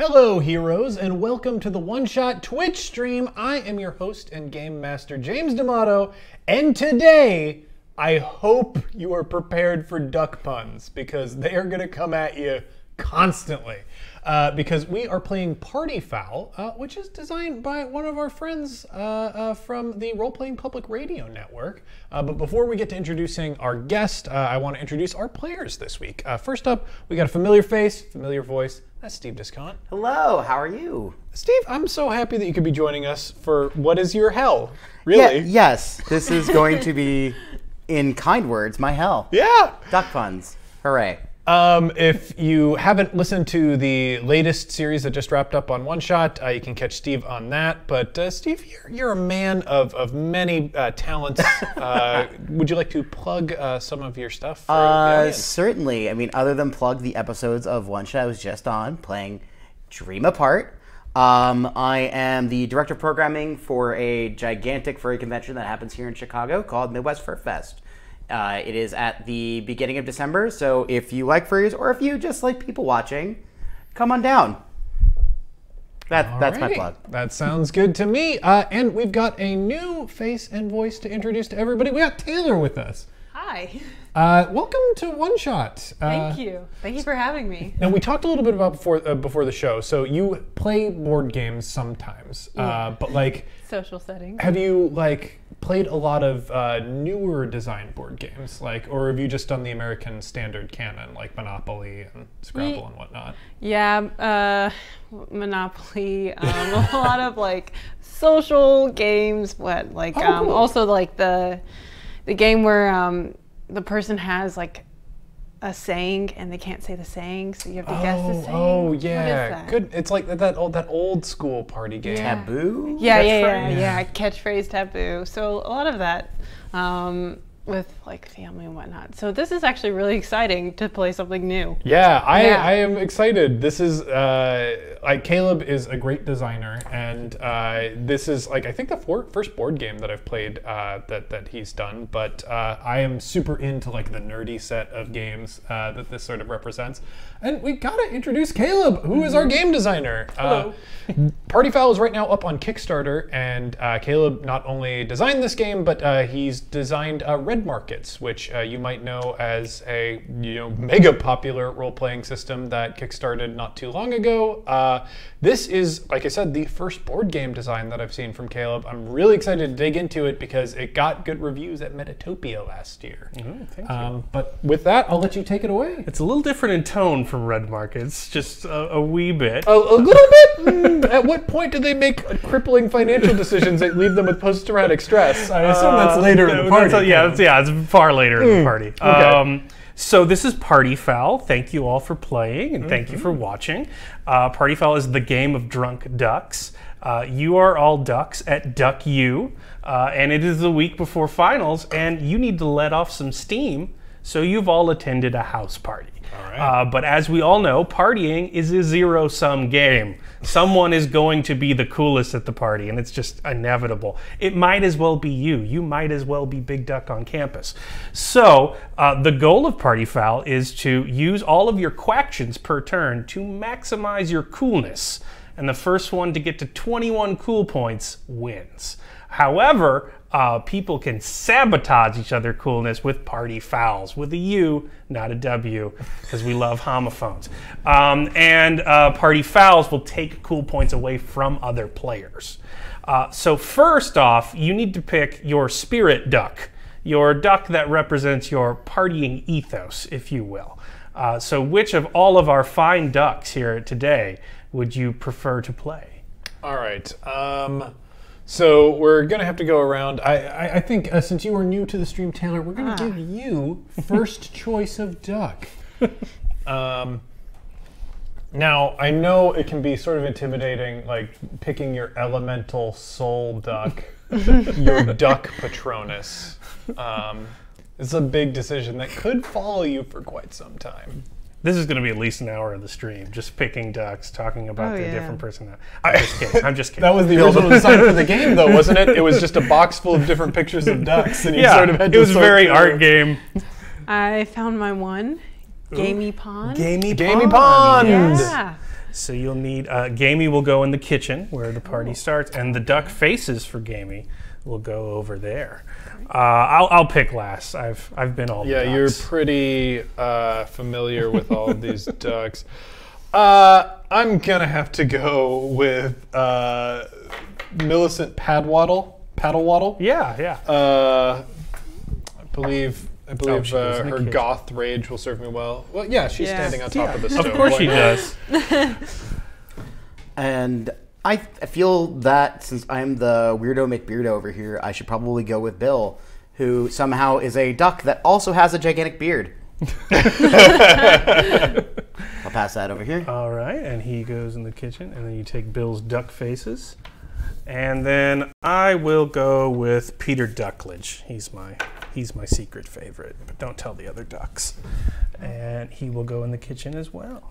Hello, heroes, and welcome to the One Shot Twitch stream. I am your host and game master, James D'Amato, and today, I hope you are prepared for duck puns, because they are going to come at you constantly. Because we are playing Party Fowl, which is designed by one of our friends from the Role Playing Public Radio Network. But before we get to introducing our guest, I want to introduce our players this week. First up, we got a familiar face, familiar voice. That's Steve Descant. Hello, how are you? Steve, I'm so happy that you could be joining us for What Is Your Hell? Really? Yeah, yes, this is going to be, in kind words, my hell. Yeah. Duck puns. Hooray. If you haven't listened to the latest series that just wrapped up on One Shot, you can catch Steve on that. But Steve, you're a man of many talents. Would you like to plug some of your stuff for the audience? Certainly. I mean, other than plug the episodes of One Shot I was just on, playing Dream Apart. I am the director of programming for a gigantic furry convention that happens here in Chicago called Midwest Fur Fest. It is at the beginning of December, so if you like furries or if you just like people watching, come on down. That's my plug. That sounds good to me. And we've got a new face and voice to introduce to everybody. We got Taylor with us. Hi. Welcome to One Shot. Thank you. Thank you for having me. Now, we talked a little bit about before the show. So you play board games sometimes, but like social settings. Have you played a lot of newer design board games, or have you just done the American standard canon, like Monopoly and Scrabble and whatnot? Yeah, Monopoly, a lot of social games. Cool. Also the game where the person has a saying and they can't say the saying, so you have to guess the saying. Oh yeah, good. It's like that old school party game. Yeah. Taboo? Yeah. Catchphrase Taboo. So a lot of that with family and whatnot. So this is actually really exciting to play something new. Yeah, I am excited. This is Caleb is a great designer, and this is I think the first board game that I've played that he's done. But I am super into the nerdy set of games that this sort of represents. And we gotta introduce Caleb, who is our game designer. Hello. Party Fowl is right now up on Kickstarter, and Caleb not only designed this game, but he's designed Red Markets, which you might know as a mega popular role-playing system that kickstarted not too long ago. This is, like I said, the first board game design that I've seen from Caleb. I'm really excited to dig into it because it got good reviews at Metatopia last year. Thank you. But with that, I'll let you take it away. It's a little different in tone from Red Markets, just a wee bit. A little bit? At what point do they make crippling financial decisions that leave them with post-traumatic stress? I assume that's later in the party. It's far later in the party. Okay. So this is Party Fowl. Thank you all for playing, and thank you for watching. Party Fowl is the game of drunk ducks. You are all ducks at Duck U, and it is the week before finals, and you need to let off some steam, so you've all attended a house party. All right. But as we all know, partying is a zero-sum game. Someone is going to be the coolest at the party, and it's just inevitable. It might as well be you. You might as well be Big Duck on campus. So the goal of Party Fowl is to use all of your quactions per turn to maximize your coolness. And the first one to get to 21 cool points wins. However, people can sabotage each other's coolness with party fouls, with a U, not a W, because we love homophones. And party fouls will take cool points away from other players. So first off, you need to pick your spirit duck, your duck that represents your partying ethos, if you will. So which of all of our fine ducks here today would you prefer to play? All right. So we're going to have to go around. I think since you are new to the stream, Taylor, we're going to give you first choice of duck. Now, I know it can be sort of intimidating, picking your elemental soul duck, your duck Patronus. It's a big decision that could follow you for quite some time. This is going to be at least an hour of the stream, just picking ducks, talking about their different personalities. I'm just kidding. That was the original design for the game, though, wasn't it? It was just a box full of different pictures of ducks, and you sort of had to. It was a very art game. I found my one. Gamey Pond. Gamey Pond. Yeah. So you'll need, Gamey will go in the kitchen where the party starts, and the duck faces for Gamey will go over there. I'll pick last. I've been all Yeah, ducks. you're pretty familiar with all of these ducks. I'm gonna have to go with Millicent Paddlewaddle. Yeah. I believe she goes in the her kitchen. goth rage will serve me well. Well, yeah, she's standing on top of the stove. Of course Why she not? does. And I feel that since I'm the weirdo McBeardo over here, I should probably go with Bill, who somehow is a duck that also has a gigantic beard. I'll pass that over here. All right, and he goes in the kitchen, and then you take Bill's duck faces. And then I will go with Peter Duckledge. He's my secret favorite, but don't tell the other ducks. And he will go in the kitchen as well.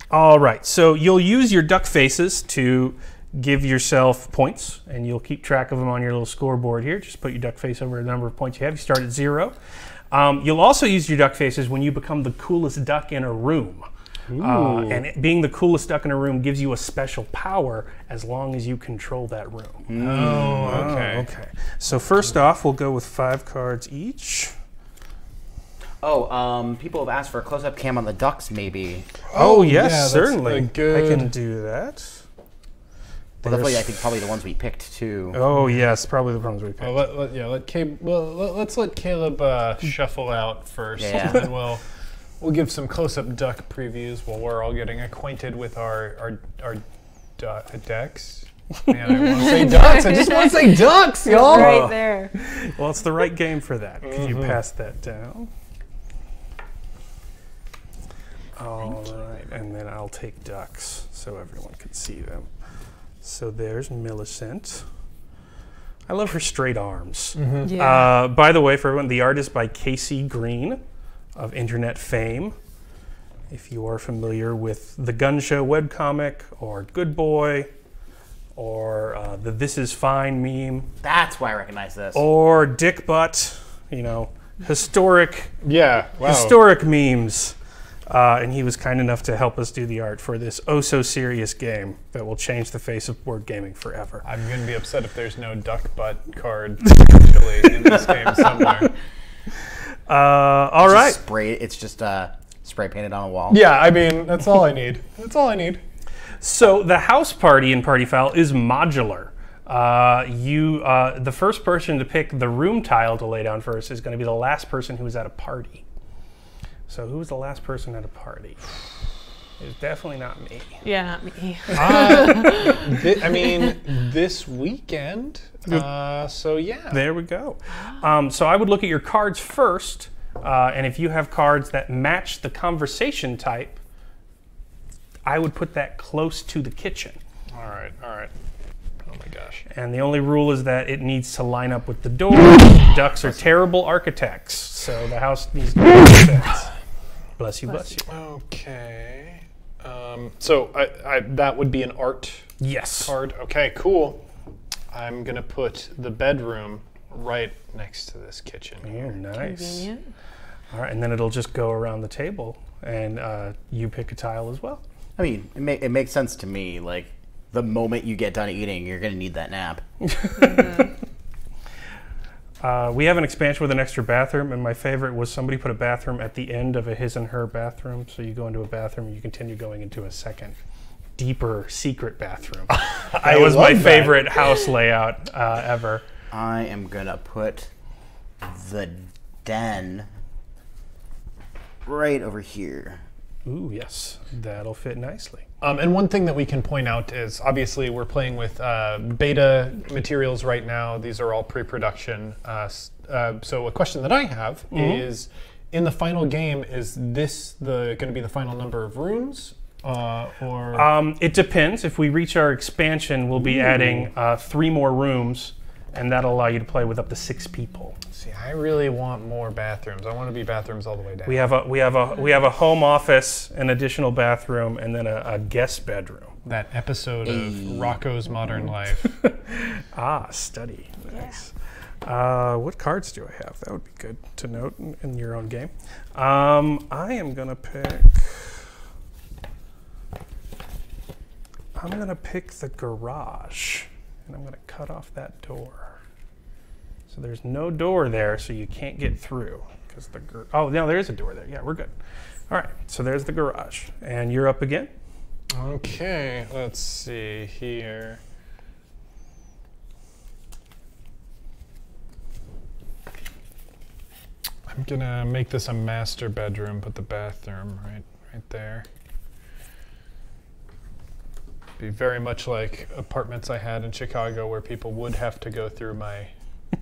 All right, so you'll use your duck faces to give yourself points, and you'll keep track of them on your little scoreboard here. Just put your duck face over the number of points you have. You start at 0. You'll also use your duck faces when you become the coolest duck in a room. And being the coolest duck in a room gives you a special power as long as you control that room. Oh, okay. Okay. So first off, we'll go with 5 cards each. Oh, people have asked for a close-up cam on the ducks, maybe. Oh, yeah, yes, that's certainly. a good- I can do that. Well, definitely, I think probably the ones we picked, too. Oh, yes, probably the ones we picked. Let's let Caleb shuffle out first, Yeah. and then we'll give some close-up duck previews while we're all getting acquainted with our decks. Man, I want to say ducks. I just want to say ducks, y'all. Right there. Well, it's the right game for that. Could you pass that down? All right, and then I'll take ducks so everyone can see them. So there's Millicent. I love her straight arms. Yeah. By the way, for everyone, the art is by Casey Green of internet fame. If you are familiar with the Gun Show webcomic, or Good Boy, or the This Is Fine meme, That's why I recognize this. or Dick Butt, historic Yeah. Wow. historic memes. And he was kind enough to help us do the art for this oh-so-serious game that will change the face of board gaming forever. I'm going to be upset if there's no duck butt card actually in this game somewhere. All right. It's just spray painted on a wall. Yeah, I mean, that's all I need. That's all I need. So the house party in Party Fowl is modular. The first person to pick the room tile to lay down first is going to be the last person who is at a party. So who was the last person at a party? It was definitely not me. Yeah, not me. I mean, this weekend. So yeah. There we go. So I would look at your cards first, and if you have cards that match the conversation type, I would put that close to the kitchen. All right. Oh my gosh. And the only rule is that it needs to line up with the door. Ducks are terrible architects, so the house needs to make sense. Bless you, bless you. Okay. So that would be an art Yes. card. Okay, cool. I'm gonna put the bedroom right next to this kitchen. Oh, nice. Convenient. All right, and then it'll just go around the table, and you pick a tile as well. I mean, it makes sense to me. Like, the moment you get done eating, you're going to need that nap. We have an expansion with an extra bathroom, and my favorite was somebody put a bathroom at the end of a his and her bathroom. So you go into a bathroom, and you continue going into a second, deeper, secret bathroom. That was my love that. favorite house layout ever. I am going to put the den right over here. Ooh, yes, that'll fit nicely. And one thing that we can point out is obviously we're playing with beta materials right now. These are all pre-production. So a question that I have is, in the final game, is this going to be the final number of rooms? Or It depends. If we reach our expansion, we'll be adding 3 more rooms, and that'll allow you to play with up to 6 people. see, I really want more bathrooms. I want to be bathrooms all the way down. We have a home office, an additional bathroom, and then a guest bedroom. that episode of Rocco's Modern Life. Study. Nice. What cards do I have? That would be good to note in your own game. I am gonna pick. I'm going to pick the garage, and I'm going to cut off that door. So there's no door there, so you can't get through. Because oh, no, there is a door there. Yeah, we're good. All right, so there's the garage. And you're up again. Okay, let's see here. I'm gonna make this a master bedroom, put the bathroom right there. Be very much like apartments I had in Chicago where people would have to go through my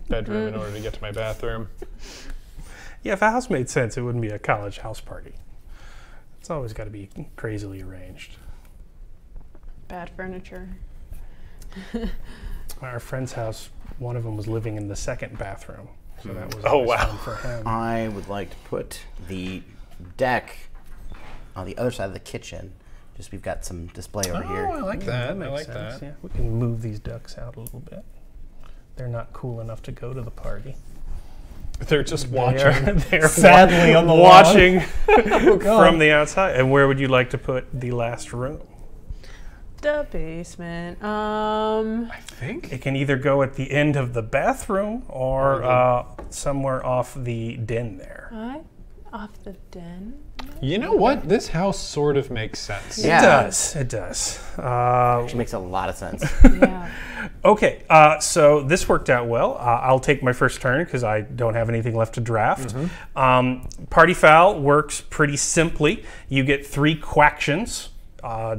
bedroom in order to get to my bathroom. Yeah, if a house made sense, it wouldn't be a college house party. It's always got to be crazily arranged. Bad furniture. Our friend's house, one of them was living in the second bathroom. So that was fun for him. I would like to put the deck on the other side of the kitchen. Just we've got some display over here. Oh, I like that. That makes I like sense. that. Yeah, we can move these ducks out a little bit. They're not cool enough to go to the party. They're just watching. They're sadly on the watching Oh, God. from the outside. And where would you like to put the last room? The basement. I think. It can either go at the end of the bathroom or somewhere off the den there. Off the den. You know what? This house sort of makes sense. Yeah. It does. It does. Which makes a lot of sense. Yeah. Okay, so this worked out well. I'll take my first turn because I don't have anything left to draft. Party Fowl works pretty simply. You get 3 quactions.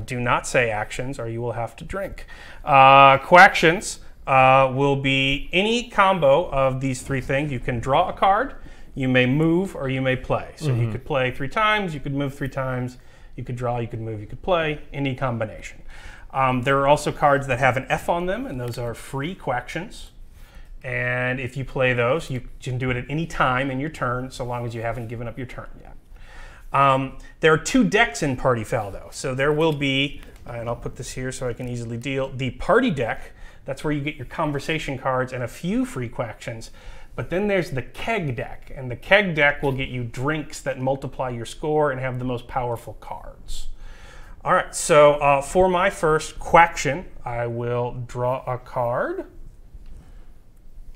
Do not say actions or you will have to drink. Quactions will be any combo of these 3 things. You can draw a card, you may move, or you may play. So you could play 3 times, you could move 3 times, you could draw, you could move, you could play, any combination. There are also cards that have an F on them, and those are free quactions. And if you play those, you can do it at any time in your turn, so long as you haven't given up your turn yet. There are 2 decks in Party Fowl, though. So there will be, and I'll put this here so I can easily deal, the party deck. That's where you get your conversation cards and a few free quactions. But then there's the keg deck, and the keg deck will get you drinks that multiply your score and have the most powerful cards. All right, so for my first quaction, I will draw a card.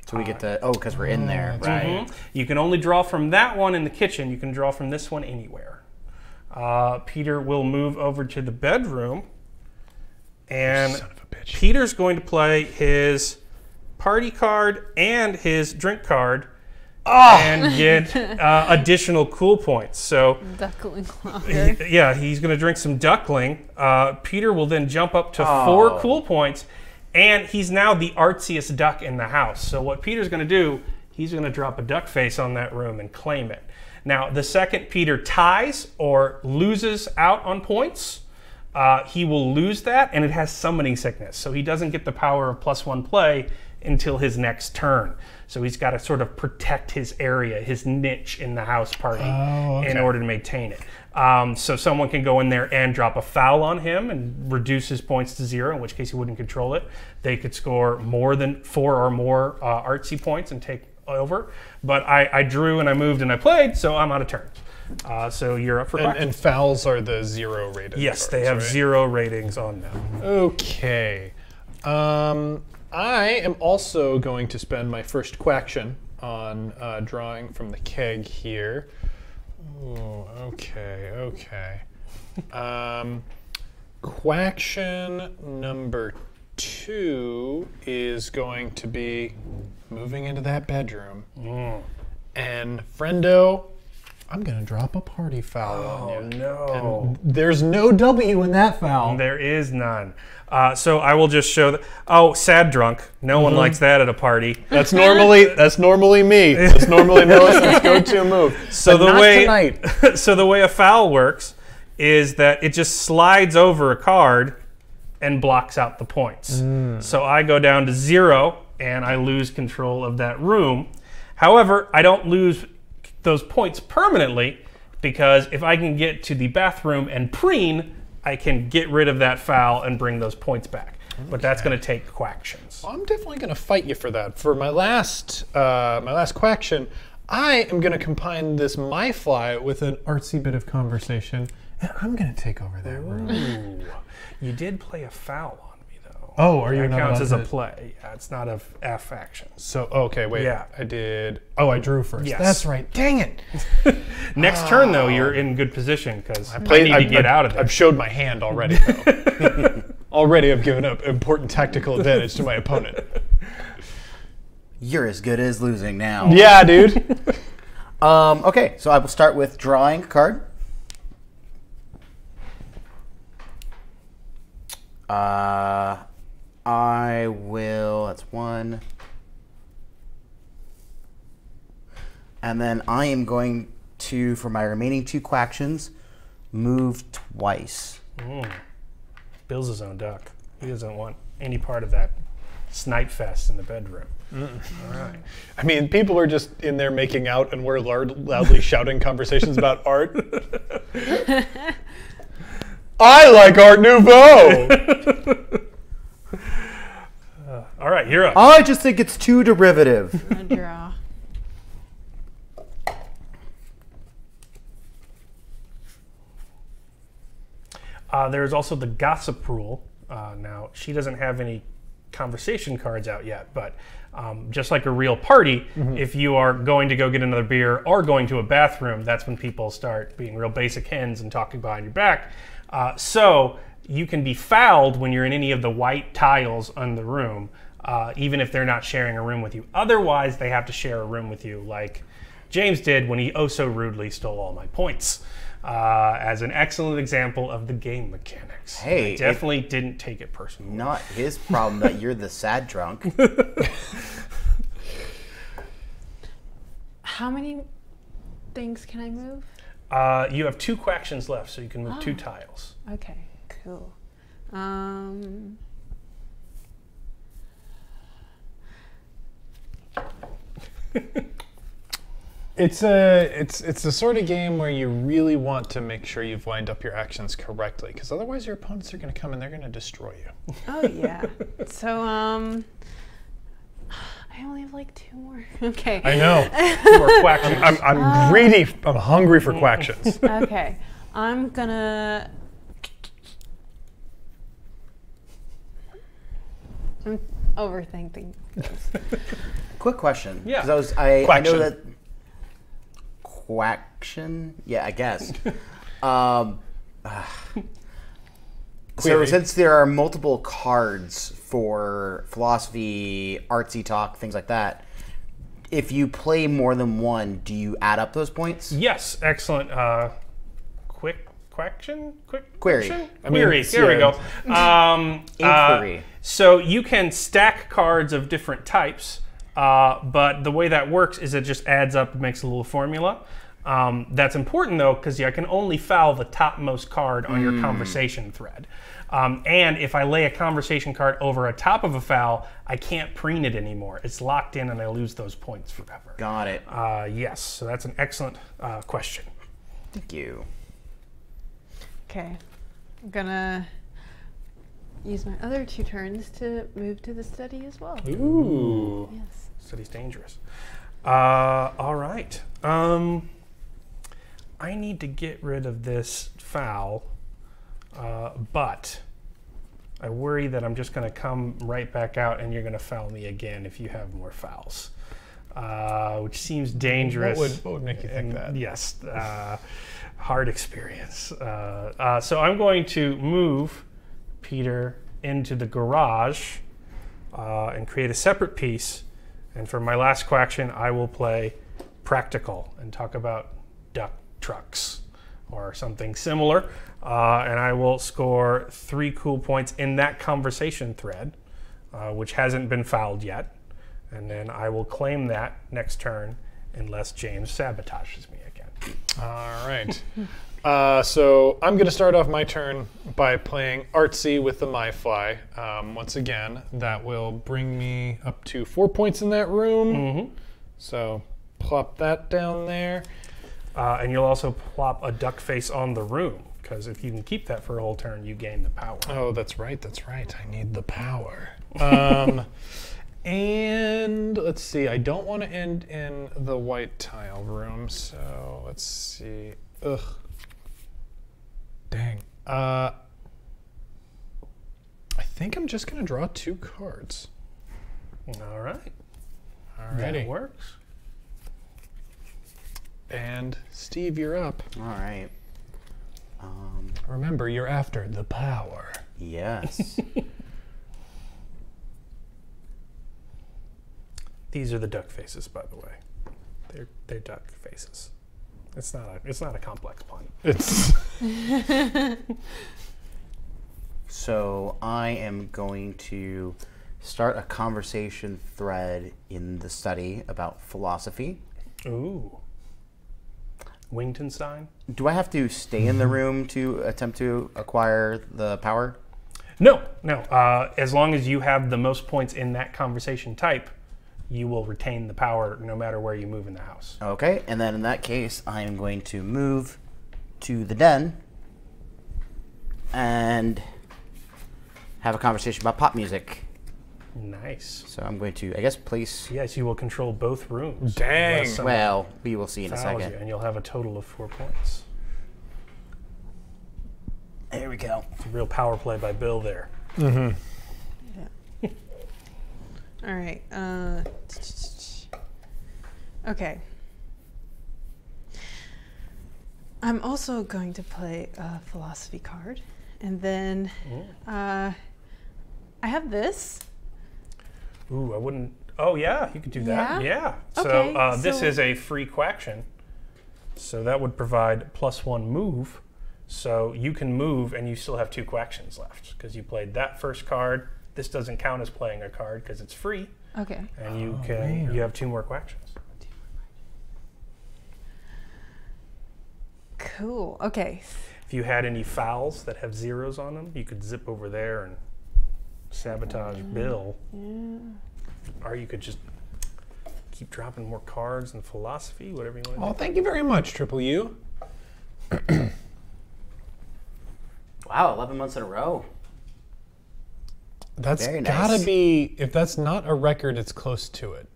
So we get to, because we're in there, right? You can only draw from that one in the kitchen. You can draw from this one anywhere. Peter will move over to the bedroom, and Son of a bitch. Peter's going to play his party card and his drink card and get additional cool points. So, Duckling longer. yeah, he's going to drink some duckling. Peter will then jump up to 4 cool points, and he's now the artsiest duck in the house. So what Peter's going to do, he's going to drop a duck face on that room and claim it. Now, the second Peter ties or loses out on points, he will lose that, and it has summoning sickness. So he doesn't get the power of +1 play until his next turn. So he's got to sort of protect his area, his niche in the house party in order to maintain it. So someone can go in there and drop a foul on him and reduce his points to 0, in which case he wouldn't control it. They could score more than 4 or more artsy points and take over. But I drew and I moved and I played, so I'm out of turns. So you're up for quack. And fouls are the 0 rated. Yes, cards, they have right? 0 ratings on them. Okay. I am also going to spend my first quaction on drawing from the keg here. Oh, okay. Quaction number 2 is going to be moving into that bedroom. And friendo, I'm going to drop a party foul on you. No. And there's no W in that foul. There is none. So I will just show that. Oh, sad drunk. No one likes that at a party. That's normally me. That's normally Melissa's go-to move. So But the not way tonight. so the way a foul works is that it just slides over a card and blocks out the points. So I go down to 0 and I lose control of that room. However, I don't lose those points permanently, because if I can get to the bathroom and preen, I can get rid of that foul and bring those points back. But that's going to take quactions. I'm definitely going to fight you for that. For my last quaction, I am going to combine this my fly with an artsy bit of conversation I'm going to take over that room. Ooh. You did play a foul on me, though. Oh, are you that not counts as allowed a to- play. Yeah, it's not a F action. So, okay, wait. Yeah. I did. Oh, I drew first. Yes. That's right. Dang it. Next turn, though, you're in good position because I Played- need to get out of there. I've showed my hand already, though. Already I've given up important tactical advantage to my opponent. You're as good as losing now. Yeah, dude. Okay, so I will start with drawing a card. I will. That's one. And then I am going to, for my remaining 2 quactions, move twice. Bill's his own duck. He doesn't want any part of that snipe fest in the bedroom. All right. I mean, people are just in there making out, and we're loudly shouting conversations about art. I like Art Nouveau. All right, you're up. I just think it's too derivative. I'm gonna draw. There's also the gossip rule. Now, she doesn't have any conversation cards out yet, but just like a real party, if you are going to go get another beer or going to a bathroom, that's when people start being real basic hens and talking behind your back. So you can be fouled when you're in any of the white tiles in the room, even if they're not sharing a room with you. Otherwise, they have to share a room with you, like James did when he oh so rudely stole all my points. As an excellent example of the game mechanics. Hey, I definitely didn't take it personally. Not his problem that you're the sad drunk. How many things can I move? You have 2 quactions left, so you can move 2 tiles. Okay, cool. It's the sort of game where you really want to make sure you've lined up your actions correctly, because otherwise your opponents are going to come and they're going to destroy you. Oh yeah. So I only have like 2 more. Okay. I know. 2 more quactions. I'm greedy. I'm hungry for quactions. Okay. I'm gonna. I'm overthinking this. Quick question. Yeah. 'Cause I know Quaction. that quaction. Yeah, I guess. So Query. since there are multiple cards for philosophy, artsy talk, things like that, if you play more than one, do you add up those points? Yes, excellent. Quick quaction? Quick Query. quaction? I mean, Query. There we go. Inquiry. So you can stack cards of different types, but the way that works is it just adds up and makes a little formula. That's important, though, because I can only foul the topmost card on your conversation thread. And if I lay a conversation card over a top of a foul, I can't preen it anymore. It's locked in, and I lose those points forever. Got it. Yes, so that's an excellent question. Thank you. Okay. I'm gonna use my other 2 turns to move to the study as well. Ooh. Yes. City's dangerous. All right. I need to get rid of this foul, but I worry that I'm just going to come right back out and you're going to foul me again if you have more fouls, which seems dangerous. What would make you think that? Yes, hard experience. So I'm going to move Peter into the garage and create a separate piece. And for my last quaction, I will play practical and talk about duck trucks or something similar. And I will score 3 cool points in that conversation thread, which hasn't been fouled yet. And then I will claim that next turn unless James sabotages me again. All right. So I'm going to start off my turn by playing artsy with the My Fly. Once again, that will bring me up to 4 points in that room. So plop that down there. And you'll also plop a duck face on the room, because if you can keep that for a whole turn, you gain the power. Oh, that's right. That's right. I need the power. And let's see. I don't want to end in the white tile room. So let's see. Ugh. Dang. I think I'm just going to draw 2 cards. All right. Alrighty. That works. And Steve, you're up. All right. Remember, you're after the power. Yes. These are the duck faces, by the way. They're duck faces. It's not a complex pun. It's So I am going to start a conversation thread in the study about philosophy. Ooh. Wingtonstein? Do I have to stay in the room to attempt to acquire the power? No. As long as you have the most points in that conversation type, you will retain the power no matter where you move in the house. Okay, and then in that case, I am going to move to the den and have a conversation about pop music. Nice. So I'm going to, I guess, place... Yes, you will control both rooms. Dang. Unless someone Well, we will see in a fouls second. you, and you'll have a total of 4 points. There we go. It's a real power play by Bill there. Yeah. All right. Okay. I'm also going to play a philosophy card, and then I have this. Ooh, I wouldn't... Oh, yeah, you could do that. Yeah? So, Okay, this so- is a free quaction. So that would provide +1 move. So you can move, and you still have 2 quactions left, because you played that first card. This doesn't count as playing a card, because it's free. Okay. And you man. you have 2 more quactions. Cool. Okay. If you had any fouls that have 0s on them, you could zip over there and sabotage Bill. Yeah. Or you could just keep dropping more cards and philosophy, whatever you want to Oh, do. thank you very much, Triple U. Wow, 11 months in a row. That's Very gotta nice. be, if that's not a record, it's close to it.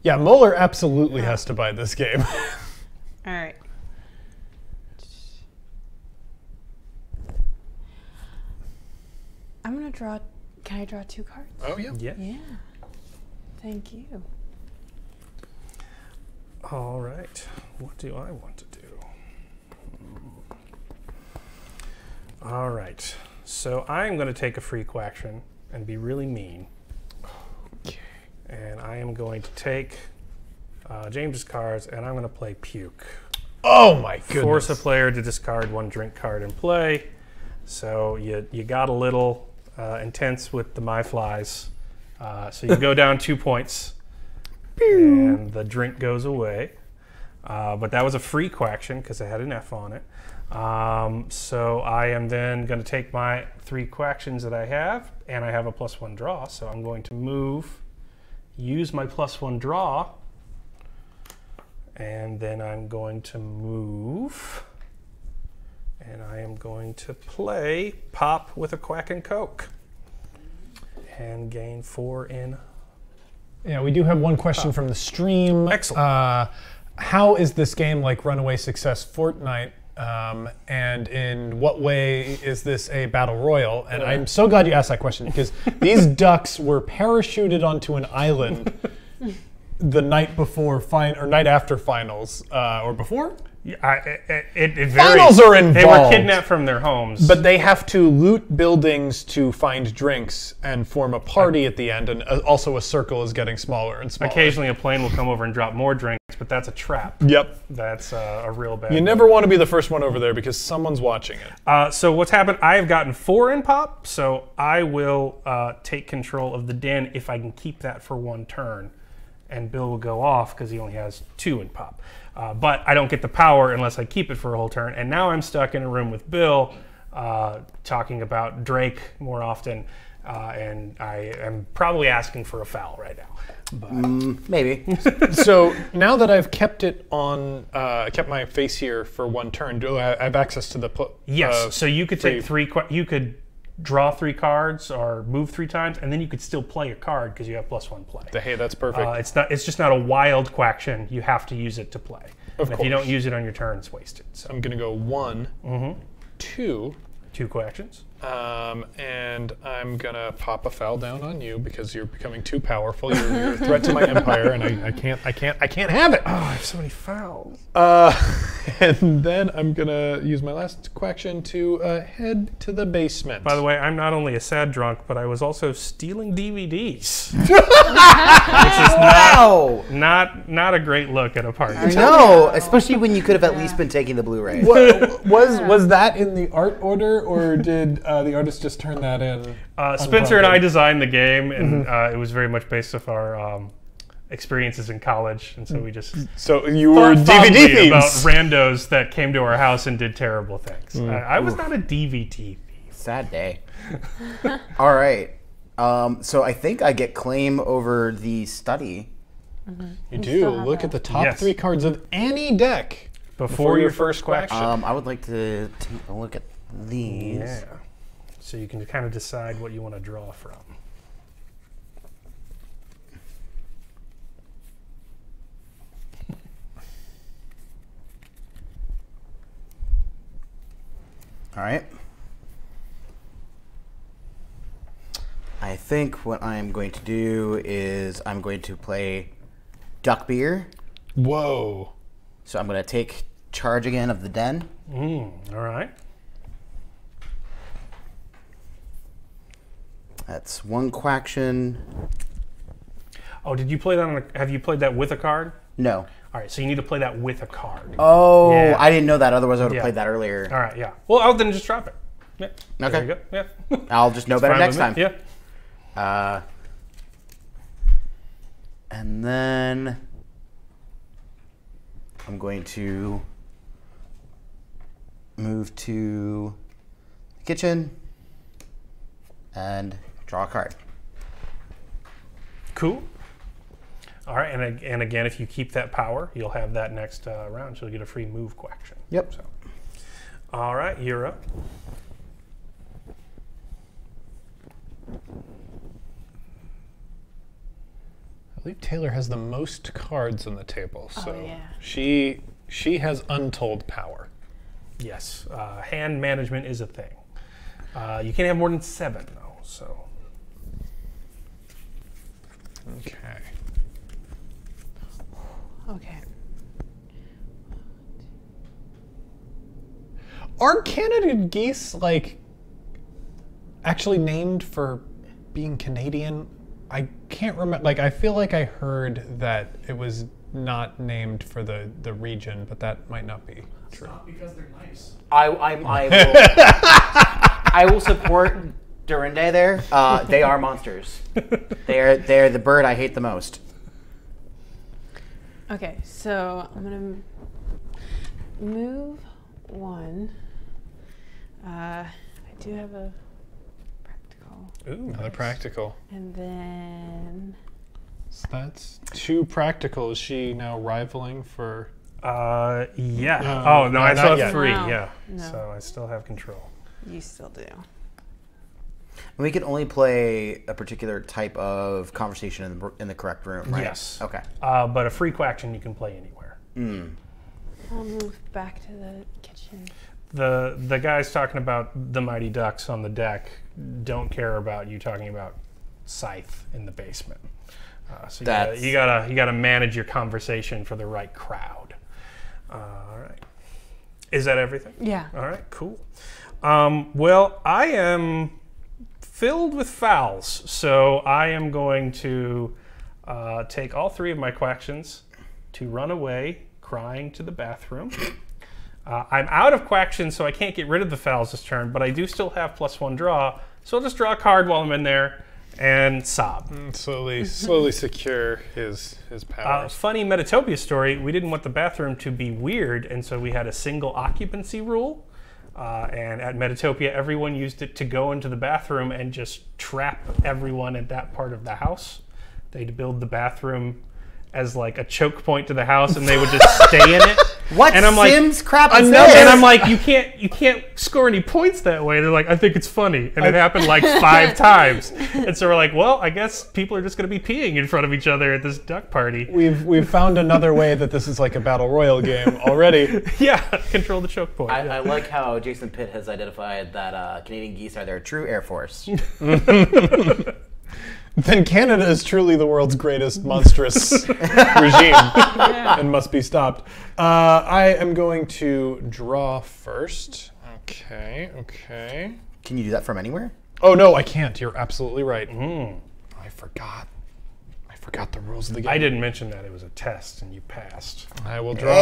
Yeah, Mueller absolutely has to buy this game. All right. I'm gonna draw. Can I draw 2 cards? Oh, yeah. Yeah. Yeah. Thank you. All right. What do I want to do? All right. So I'm going to take a free quaction and be really mean. Okay. And I am going to take James's cards, and I'm going to play Puke. Oh, my goodness. Force a player to discard 1 drink card in play. So you got a little intense with the My Flies. So you go down 2 points, and the drink goes away. But that was a free quaction because it had an F on it. So I am then going to take my 3 quactions that I have, and I have a +1 draw. So I'm going to move, use my +1 draw, and then I'm going to move, and I am going to play Pop with a Quack and Coke, and gain 4 in. Yeah, we do have one question from the stream. Excellent. How is this game like Runaway Success Fortnite? And in what way is this a battle royal? And I'm so glad you asked that question because these ducks were parachuted onto an island the night before or night after finals, or before. Yeah, it varies. Finals are involved. They were kidnapped from their homes. But they have to loot buildings to find drinks and form a party at the end, and also a circle is getting smaller and smaller. Occasionally a plane will come over and drop more drinks, but that's a trap. Yep. That's a real bad You never want to be the first one over there because someone's watching it. So what's happened, I have gotten 4 in Pop, so I will take control of the den if I can keep that for 1 turn. And Bill will go off because he only has 2 in Pop. But I don't get the power unless I keep it for a whole turn. And now I'm stuck in a room with Bill talking about Drake more often. And I am probably asking for a foul right now. But Maybe. So now that I've kept it on, kept my face here for 1 turn, do I have access to the? yes, so you could take 3. You could draw 3 cards or move 3 times, and then you could still play a card because you have +1 play. Hey, that's perfect. It's just not a wild quaction. You have to use it to play. Of And if you course. don't use it on your turn, it's wasted. So I'm gonna go 1, 2, 2 questions. and I'm gonna pop a foul down on you because you're becoming too powerful. You're a threat to my empire, and I can't have it. Oh, I have so many fouls. And then I'm gonna use my last question to head to the basement. By the way, I'm not only a sad drunk, but I was also stealing DVDs, which is Wow! not a great look at a party. No, especially when you could have at least been taking the Blu-ray. Was that in the art order, or did the artist just turn that in? Spencer and I designed the game, and it was very much based off our experiences in college, and so we just So you were thought DVD fondly about thieves. randos that came to our house and did terrible things. I was not a DVD thief. Sad day. All right. So I think I get claim over the study. You do. Look at the top Yes. 3 cards of any deck Before your first question. I would like to take a look at these. Yeah. So you can kind of decide what you want to draw from. All right. I think what I'm going to do is I'm going to play Duck Beer. Whoa. So I'm going to take charge again of the den. All right. That's 1 quaction. Oh, did you play that on a, have you played that with a card? No. All right, so you need to play that with a card. Oh, Yeah. I didn't know that. Otherwise, I would have Yeah. played that earlier. All right, yeah. Well, I'll then just drop it. Yeah. Okay. There you go. Yeah. I'll just know It's better fine next with me. time. Yeah. And then I'm going to move to the kitchen and draw a card. Cool. All right, and again, if you keep that power, you'll have that next round. So you'll get a free move action. Yep. So, all right, you're up. I believe Taylor has the most cards on the table, so yeah. she has untold power. Yes, hand management is a thing. You can't have more than 7 though. So Okay. Okay. Are Canada geese like actually named for being Canadian? I can't remember. Like, I feel like I heard that it was not named for the region, but that might not be true. not because they're nice. I will, I will support Dorinda there. They are monsters. They're the bird I hate the most. Okay, so I'm gonna move 1. I do have a practical, Ooh, Another practical. and then So that's 2 practical. Is she now rivaling for? yeah. No, Oh no, no, I not still have yet. 3. Wow. Yeah. No. So I still have control. you still do. And we can only play a particular type of conversation in the correct room, right? Yes. Okay. But a free action you can play anywhere. I'll move back to the kitchen. The guys talking about the Mighty Ducks on the deck don't care about you talking about Scythe in the basement. So you gotta manage your conversation for the right crowd. All right. Is that everything? Yeah. All right. Cool. Well, I am filled with fouls, so I am going to take all 3 of my quactions to run away, crying to the bathroom. I'm out of quactions, so I can't get rid of the fouls this turn, but I do still have +1 draw, so I'll just draw a card while I'm in there and sob. Slowly secure his powers. Funny Metatopia story, we didn't want the bathroom to be weird, and so we had a single occupancy rule. And at Metatopia, everyone used it to go into the bathroom and just trap everyone in that part of the house. They'd build the bathroom as like a choke point to the house, and they would just stay in it. What and I'm like, Sims crap is no, this? and I'm like, you can't score any points that way. They're like, I think it's funny, and it happened like 5 times. And so we're like, well, I guess people are just going to be peeing in front of each other at this duck party. We've found another way that this is like a battle royale game already. Yeah, control the choke point. I like how Jason Pitt has identified that Canadian geese are their true air force. Then Canada is truly the world's greatest monstrous regime and must be stopped. I am going to draw first. Okay. Can you do that from anywhere? Oh, no, I can't. You're absolutely right. I forgot the rules of the game. I didn't mention that it was a test, and you passed. I will draw.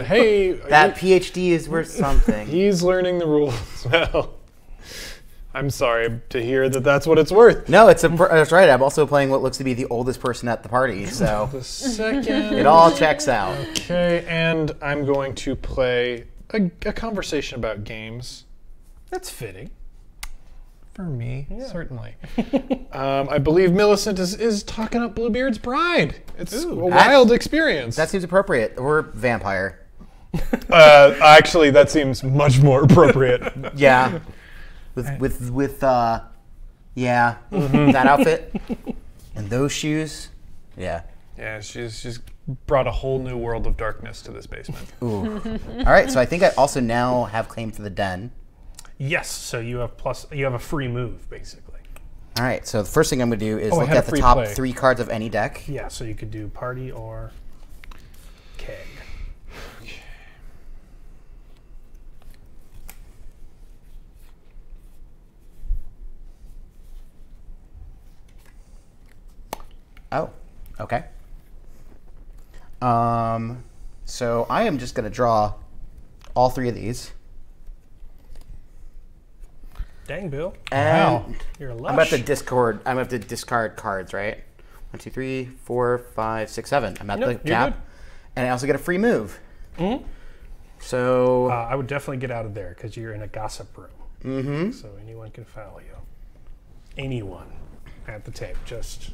Hey. That PhD is worth something. He's learning the rules. Well, I'm sorry to hear that that's what it's worth. No, that's right. I'm also playing what looks to be the oldest person at the party, so The second. it all checks out. Okay, and I'm going to play a conversation about games. That's fitting. For me, certainly. I believe Millicent is talking up Bluebeard's Bride. It's a wild experience. That seems appropriate. Or vampire. Actually, that seems much more appropriate. Yeah. That outfit and those shoes. Yeah. Yeah, she's brought a whole new world of darkness to this basement. Ooh. All right, so I think I also now have claim for the den. Yes, so you have a free move, basically. All right, so the first thing I'm going to do is I look had at a the free top play. 3 cards of any deck. Yeah, so you could do party or keg. Oh, okay. So I am just going to draw all 3 of these. Dang, Bill. And You're a lush. I'm about to discard cards, right? 1, 2, 3, 4, 5, 6, 7. I'm at Nope, the you're cap. good. And I also get a free move. Mm-hmm. So I would definitely get out of there because you're in a gossip room. Mm-hmm. So anyone can foul you. Anyone at the tape. Just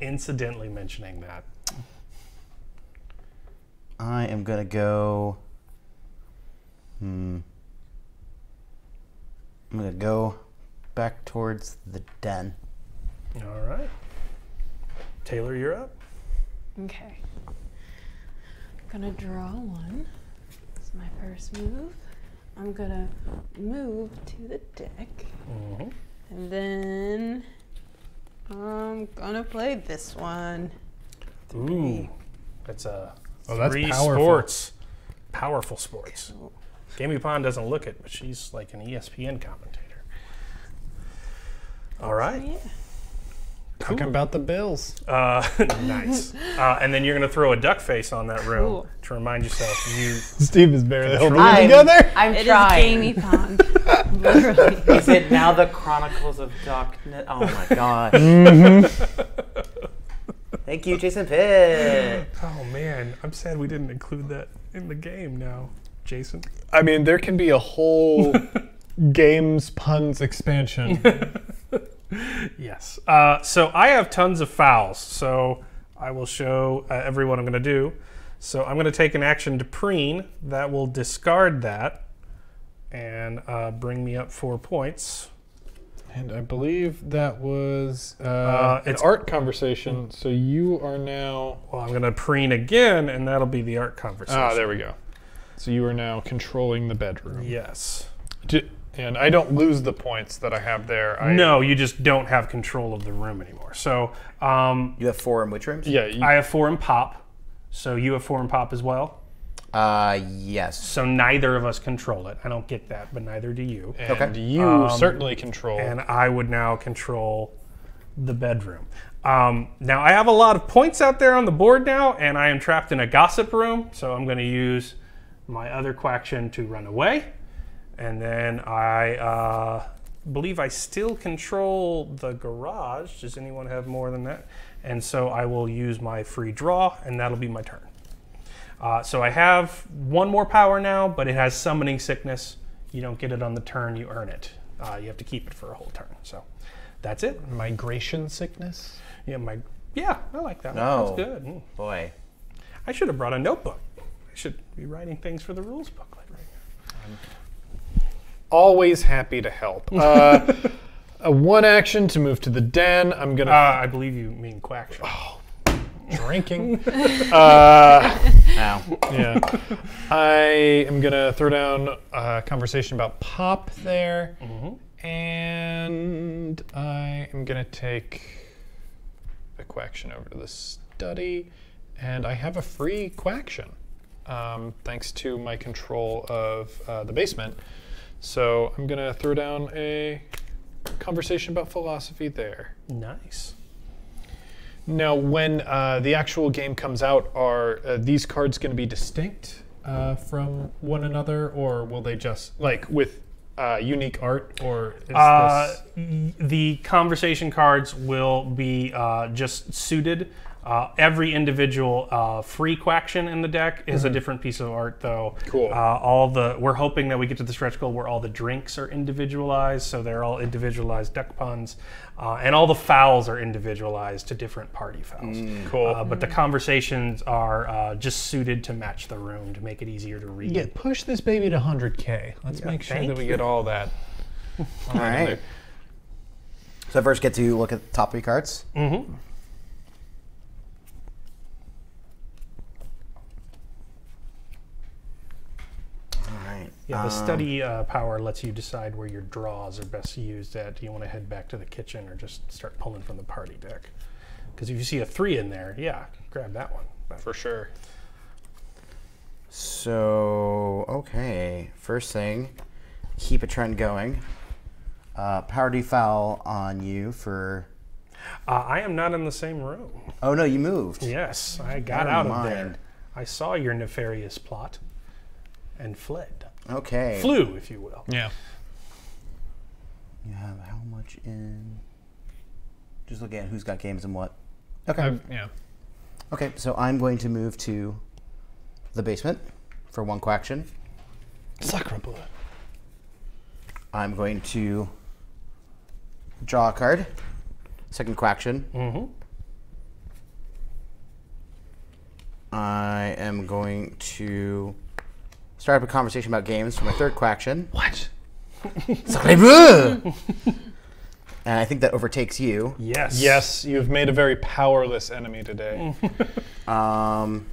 incidentally mentioning that. I am going to go... I'm going to go back towards the den. All right. Taylor, you're up. Okay. I'm gonna draw one. That's my first move. I'm gonna move to the deck. Mm-hmm. And then I'm gonna play this one. Ooh. That's that's 3 powerful. sports. Powerful sports. Gamey Pond doesn't look it, but she's like an ESPN commentator. All right. Yeah. Talking about the Bills. Nice. And then you're going to throw a duck face on that room Cool. to remind yourself you. Steve is barely holding I'm- it together. I'm It is trying. Gamey Pond. Literally. Is it now the Chronicles of Darkness? Oh my god. Thank you, Jason Pitt. Oh man, I'm sad we didn't include that in the game now, Jason. I mean, there can be a whole games puns expansion. Yes. So I have tons of fouls, so I will show everyone what I'm going to do. So I'm going to take an action to preen. That will discard that and bring me up 4 points. And I believe that was an it's- art conversation. So you are now. Well, I'm going to preen again, and that'll be the art conversation. Ah, there we go. So you are now controlling the bedroom. Yes. And I don't lose the points that I have there. No, you just don't have control of the room anymore. So You have 4 in which rooms? Yeah. I have 4 in pop. So you have 4 in pop as well. Yes. So neither of us control it. I don't get that, but neither do you. and Okay. you certainly control. And I would now control the bedroom. Now I have a lot of points out there on the board now, and I am trapped in a gossip room. So I'm going to use my other quaction to run away. And then I believe I still control the garage. Does anyone have more than that? And so I will use my free draw, and that'll be my turn. So I have 1 more power now, but it has summoning sickness. You don't get it on the turn, you earn it. You have to keep it for a whole turn. So that's it. Migration sickness. Yeah, Yeah, I like that one. Oh. That's good. Boy. I should have brought a notebook. I should be writing things for the rules booklet right now. Always happy to help. A one action to move to the den. I'm gonna I believe you mean quaction. drinking. Ow. Yeah. I am gonna throw down a conversation about Pop there, and I am gonna take a quaction over to the study, and I have a free quaction, thanks to my control of the basement. So I'm gonna throw down a conversation about philosophy there. Nice. Now, when the actual game comes out, are these cards going to be distinct from one another, or will they just, like, with unique art, or is this... The conversation cards will be just suited. Every individual free quaction in the deck is a different piece of art, though. Cool. We're hoping that we get to the stretch goal where all the drinks are individualized, so they're all individualized duck puns, and all the fouls are individualized to different party fouls. Cool. But the conversations are just suited to match the room to make it easier to read. Yeah, push this baby to 100K. Let's make sure thank that we you. get all that. All right. So I first get to look at the top 3 cards. Mm-hmm. Yeah, the study power lets you decide where your draws are best used at. Do you want to head back to the kitchen or just start pulling from the party deck? Because if you see a 3 in there, yeah, grab that one. For sure. So, okay. First thing, keep a trend going. Power foul on you for... I am not in the same room. Oh, no, you moved. Yes, I got Never out of mind. there. I saw your nefarious plot and fled. Okay. Flew, if you will. Yeah. You have how much in... Just looking at who's got games and what. Okay. Yeah. Okay, so I'm going to move to the basement for 1 quaction. Sacre bleu. I'm going to draw a card. 2nd quaction. Mm-hmm. I am going to start up a conversation about games for my 3rd quaction. What? Sacre bleu! And I think that overtakes you. Yes. Yes, you've made a very powerless enemy today. I'm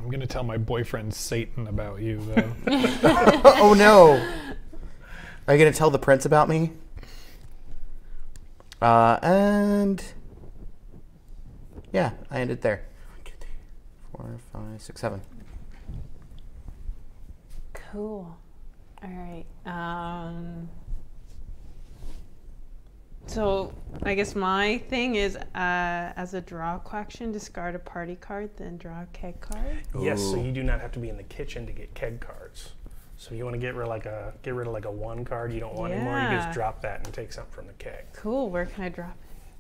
going to tell my boyfriend Satan about you, though. Oh no! Are you going to tell the prince about me? And yeah, I ended there. 1, 2, 3, 4, 5, 6, 7. Cool. All right. So I guess my thing is, as a draw quaction, discard a party card, then draw a keg card. Yes, so Ooh. you do not have to be in the kitchen to get keg cards. So you want to get rid of like a 1 card you don't want anymore. You just Yeah. drop that and take something from the keg. Cool. Where can I drop it?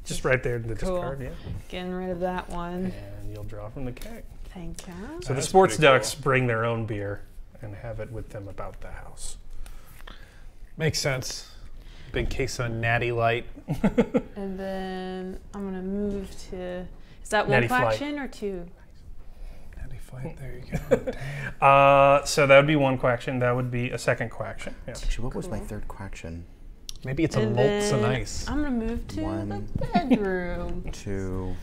Just right there in the Cool. discard, yeah. Getting rid of that one. And you'll draw from the keg. Thank you. So the That's sports pretty cool. ducks bring their own beer and have it with them about the house. Makes sense. Big case of Natty Light. And then I'm gonna move to. Is that 1 Natty Flight. quaction or 2? Natty Flight, there you go. Damn. So that would be 1 quaction. That would be a 2nd quaction. Yeah. Actually, what was my 3rd quaction? Maybe it's a And Maltz and then Ice. I'm gonna move to 1, the bedroom 2.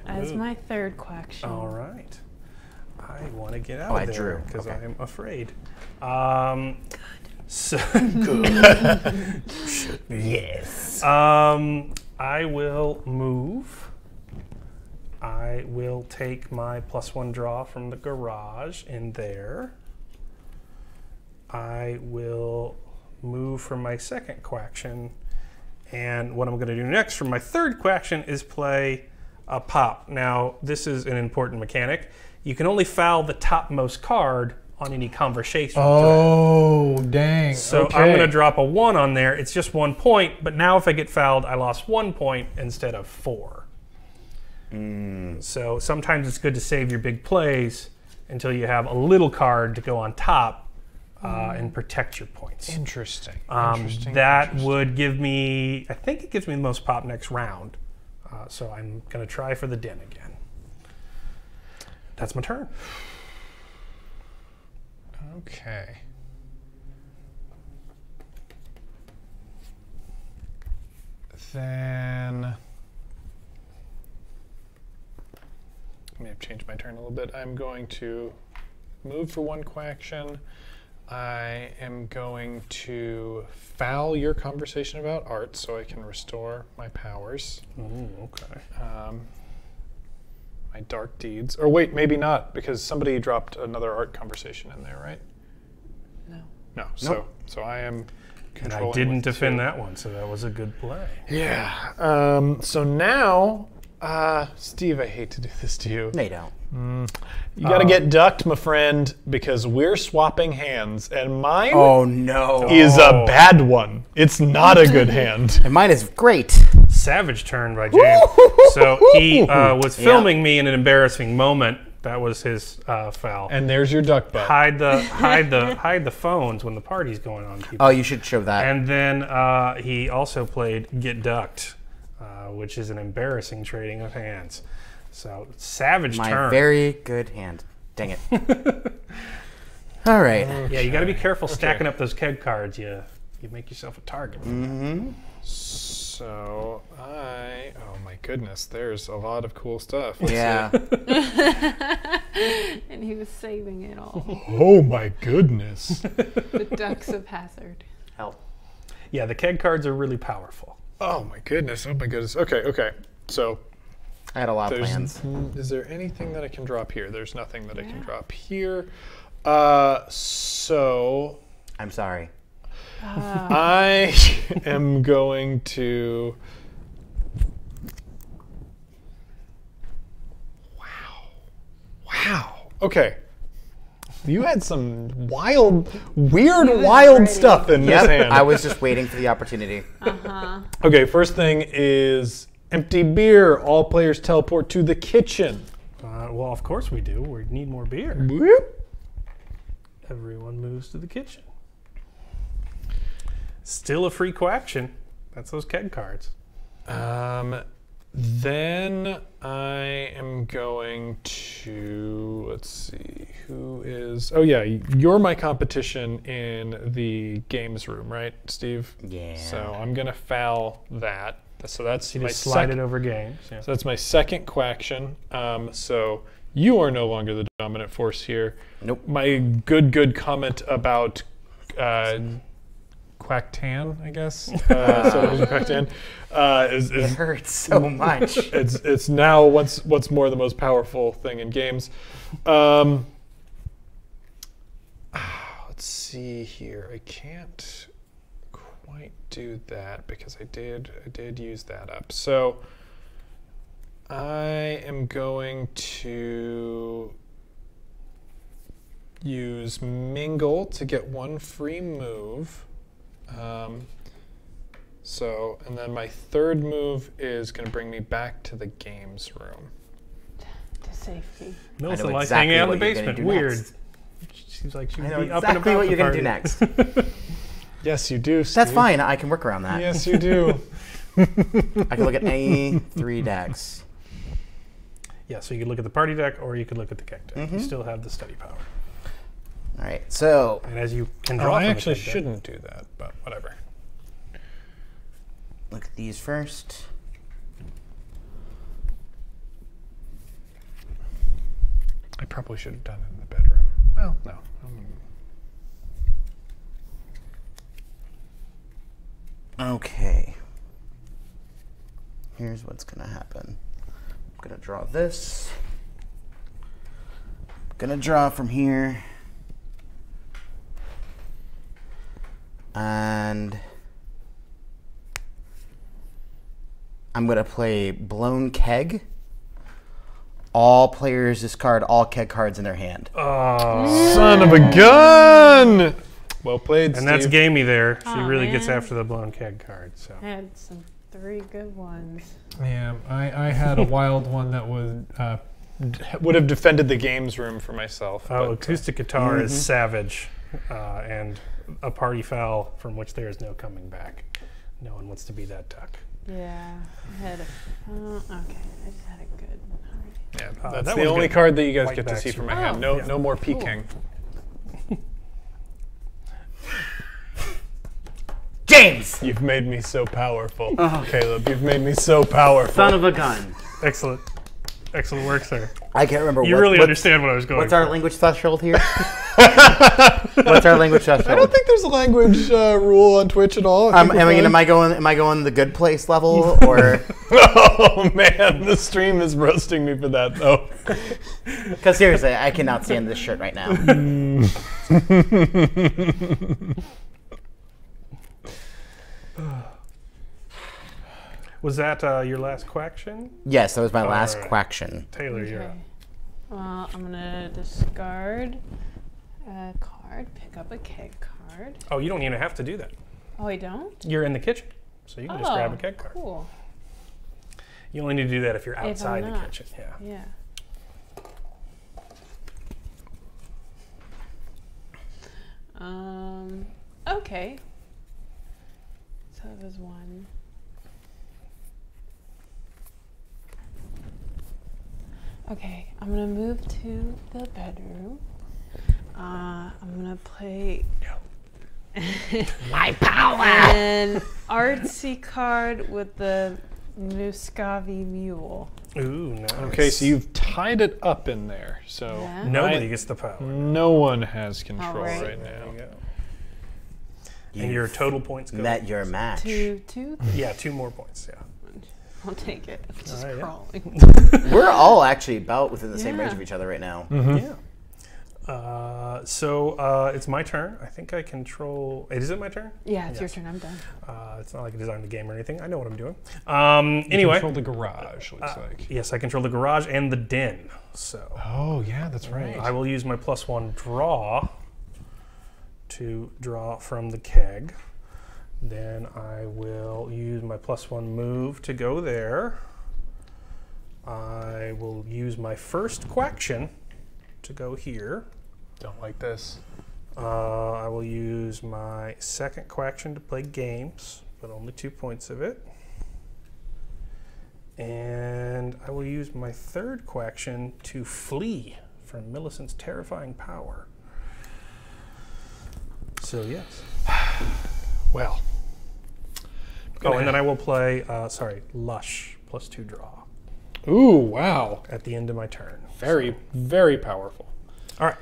as my 3rd quaction. All right. I want to get out Oh, of I there drew. because Okay. I'm afraid. So good. Yes. I will move. I will take my +1 draw from the garage in there. I will move from my 2nd quaction. And what I'm going to do next for my 3rd quaction is play a pop. Now, this is an important mechanic. You can only foul the topmost card on any conversation. Oh, dang. So okay. I'm going to drop a 1 on there. It's just 1 point, but now if I get fouled, I lost 1 point instead of 4. So sometimes it's good to save your big plays until you have a little card to go on top and protect your points. Interesting. That would give me, I think it gives me the most pop next round. So I'm going to try for the den again. That's my turn. Okay. Then I may have changed my turn a little bit. I'm going to move for one action. I am going to foul your conversation about art so I can restore my powers. Ooh, okay. My dark deeds. Or wait, maybe not, because somebody dropped another art conversation in there, right? No. No. Nope. So I am And controlling. I didn't with defend 2. that one, so that was a good play. Yeah. So now, Steve, I hate to do this to you. No, you don't. You got to get ducked, my friend, because we're swapping hands, and mine Oh no. is a bad one. It's not a good hand. And mine is great. Savage turn by James. So he was filming me in an embarrassing moment. That was his foul. And there's your duck butt. hide the phones when the party's going on. People. Oh, you should show that. And then he also played Get Ducked, which is an embarrassing trading of hands. So savage My turn. very good hand. Dang it. All right. Yeah, you got to be careful stacking up those keg cards. You make yourself a target. So oh my goodness, there's a lot of cool stuff. Let's Yeah. And he was saving it all. see. Oh my goodness. The ducks of hazard. Help. Yeah, the keg cards are really powerful. Oh my goodness. Oh my goodness. Okay. So I had a lot of plans. is there anything that I can drop here? There's nothing that I can drop here. So I'm sorry. I am going to. Wow. Okay. You had some wild stuff in this hand. I was just waiting for the opportunity. Okay, first thing is empty beer. All players teleport to the kitchen. Well, of course we do. We need more beer. Whoop. Everyone moves to the kitchen. Still a free co-action. That's those keg cards. Then I am going to, let's see, who is, oh yeah, you're my competition in the games room, right, Steve? Yeah. So I'm going to foul that. So that's You my just slide second, it over games. Yeah. so that's my second quaction. So you are no longer the dominant force here. Nope. My good comment about Quacktan, I guess. So Quacktan It is hurts so much. it's now what's more the most powerful thing in games. Let's see here. I can't quite do that because I did use that up. So I am going to use Mingle to get one free move. And then my third move is going to bring me back to the games room. To safety. Melissa know likes exactly hanging out in the what you're gonna basement. do Weird. next. Seems like she I would know be up and exactly about what the you're going to do party. next. Yes, you do, Steve. That's fine. I can work around that. Yes, you do. I can look at any 3 decks. Yeah, so you could look at the party deck or you could look at the keg deck. You still have the study power. All right. So And as you can Oh, draw I from actually the keg deck, shouldn't do that, but whatever. look at these first. I probably should have done it in the bedroom. Well, no. Okay. Here's what's going to happen. I'm going to draw this. Going to draw from here. And I'm going to play Blown Keg. All players discard all keg cards in their hand. Son of a gun! Well played, and that's Steve. gamey there. She Aw, really gets man. after the blown keg card. So I had some 3 good ones. Yeah, I had a wild one that would have defended the games room for myself. Oh, but, acoustic guitar is savage. and a party foul from which there is no coming back. No one wants to be that duck. Yeah, I had okay, I just had a good. Yeah, that that's was the only good. card that you guys White get to backs see are- from my Oh. hand. No, Yeah. no more peeking. James! You've made me so powerful, Caleb. You've made me so powerful. Son of a gun. Excellent. Excellent work, sir. I can't remember You really understand what I was going What's for. our language threshold here? What's our language threshold? I don't think there's a language rule on Twitch at all. am I going the good place level or? Oh man, the stream is roasting me for that though. Because seriously, I cannot stand this shirt right now. Was that your last quaction? Yes, that was my last Alright. quaction. Taylor, you're Okay. up. Well, I'm gonna discard a card, pick up a keg card. Oh, you don't even have to do that. Oh, I don't? You're in the kitchen, so you can just grab a keg card. Cool. You only need to do that if you're I'm outside the not. kitchen. Yeah. Yeah. Okay. So that was one. Okay, I'm gonna move to the bedroom. I'm gonna play My power! an artsy card with the Muscovy Mule. Ooh, nice. Okay, so you've tied it up in there. So Yeah. Nobody I- gets the power. no one has control Alright. right There now. you go. And your total points go. Met your match. Two. Yeah, 2 more points. Yeah. I'll take it. It's just Alright, yeah. crawling. We're all actually about within the same range Yeah. of each other right now. Yeah. So it's my turn. I think I control. Is it my turn? Yeah, it's your Yes. turn. I'm done. It's not like I designed the game or anything. I know what I'm doing. Anyway. Control the garage, looks like. Yes, I control the garage and the den. So Oh yeah, that's right. I will use my +1 draw to draw from the keg. Then I will use my +1 move to go there. I will use my first quaction to go here. Don't like this. I will use my second quaction to play games, but only 2 points of it. And I will use my third quaction to flee from Millicent's terrifying power. So yes. Well. Oh, and then I will play, Lush +2 draw Ooh, wow. at the end of my turn. Very, very powerful. All right.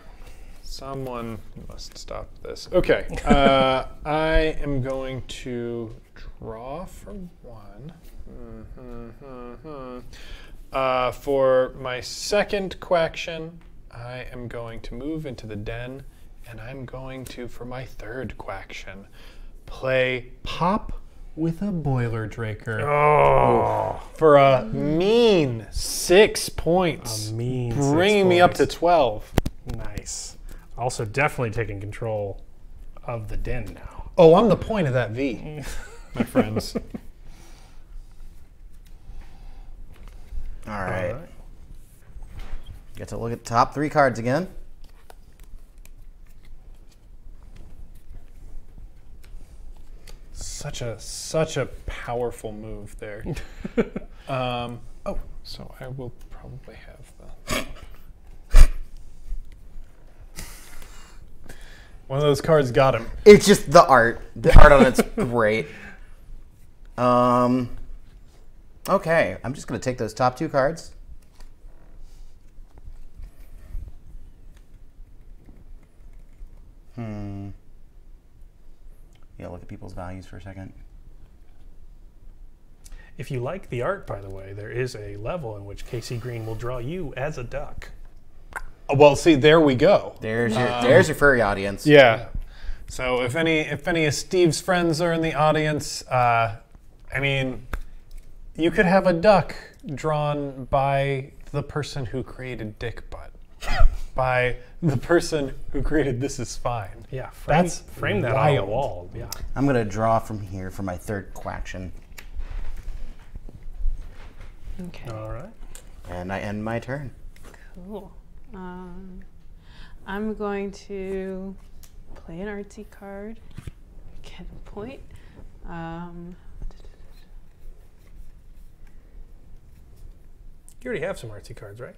Someone must stop this. Okay. I am going to draw for one. For my second quaction, I am going to move into the den, and I'm going to, for my third quaction, play Pop with a Boiler Draker. Oh, For a mean 6 points. a mean 6 Bringing me up to points. 12. Nice. Also, definitely taking control of the den now. Oh, I'm the point of that V, my friends. All right. All right. Get to look at the top 3 cards again. Such a powerful move there. So I will probably have the. One of those cards got him. It's just the art. The art on it's great. Okay, I'm just going to take those top 2 cards. Yeah, look at people's values for a second. If you like the art, by the way, there is a level in which Casey Green will draw you as a duck. Well, see, there we go. There's your furry audience. Yeah. So if any of Steve's friends are in the audience, I mean, you could have a duck drawn by the person who created Dick Butt, by the person who created This Is Fine. Yeah, frame that on the wild. wall. Yeah. I'm going to draw from here for my third quaction. Okay. All right. And I end my turn. Cool. I'm going to play an artsy card. Get a point. You already have some artsy cards, right?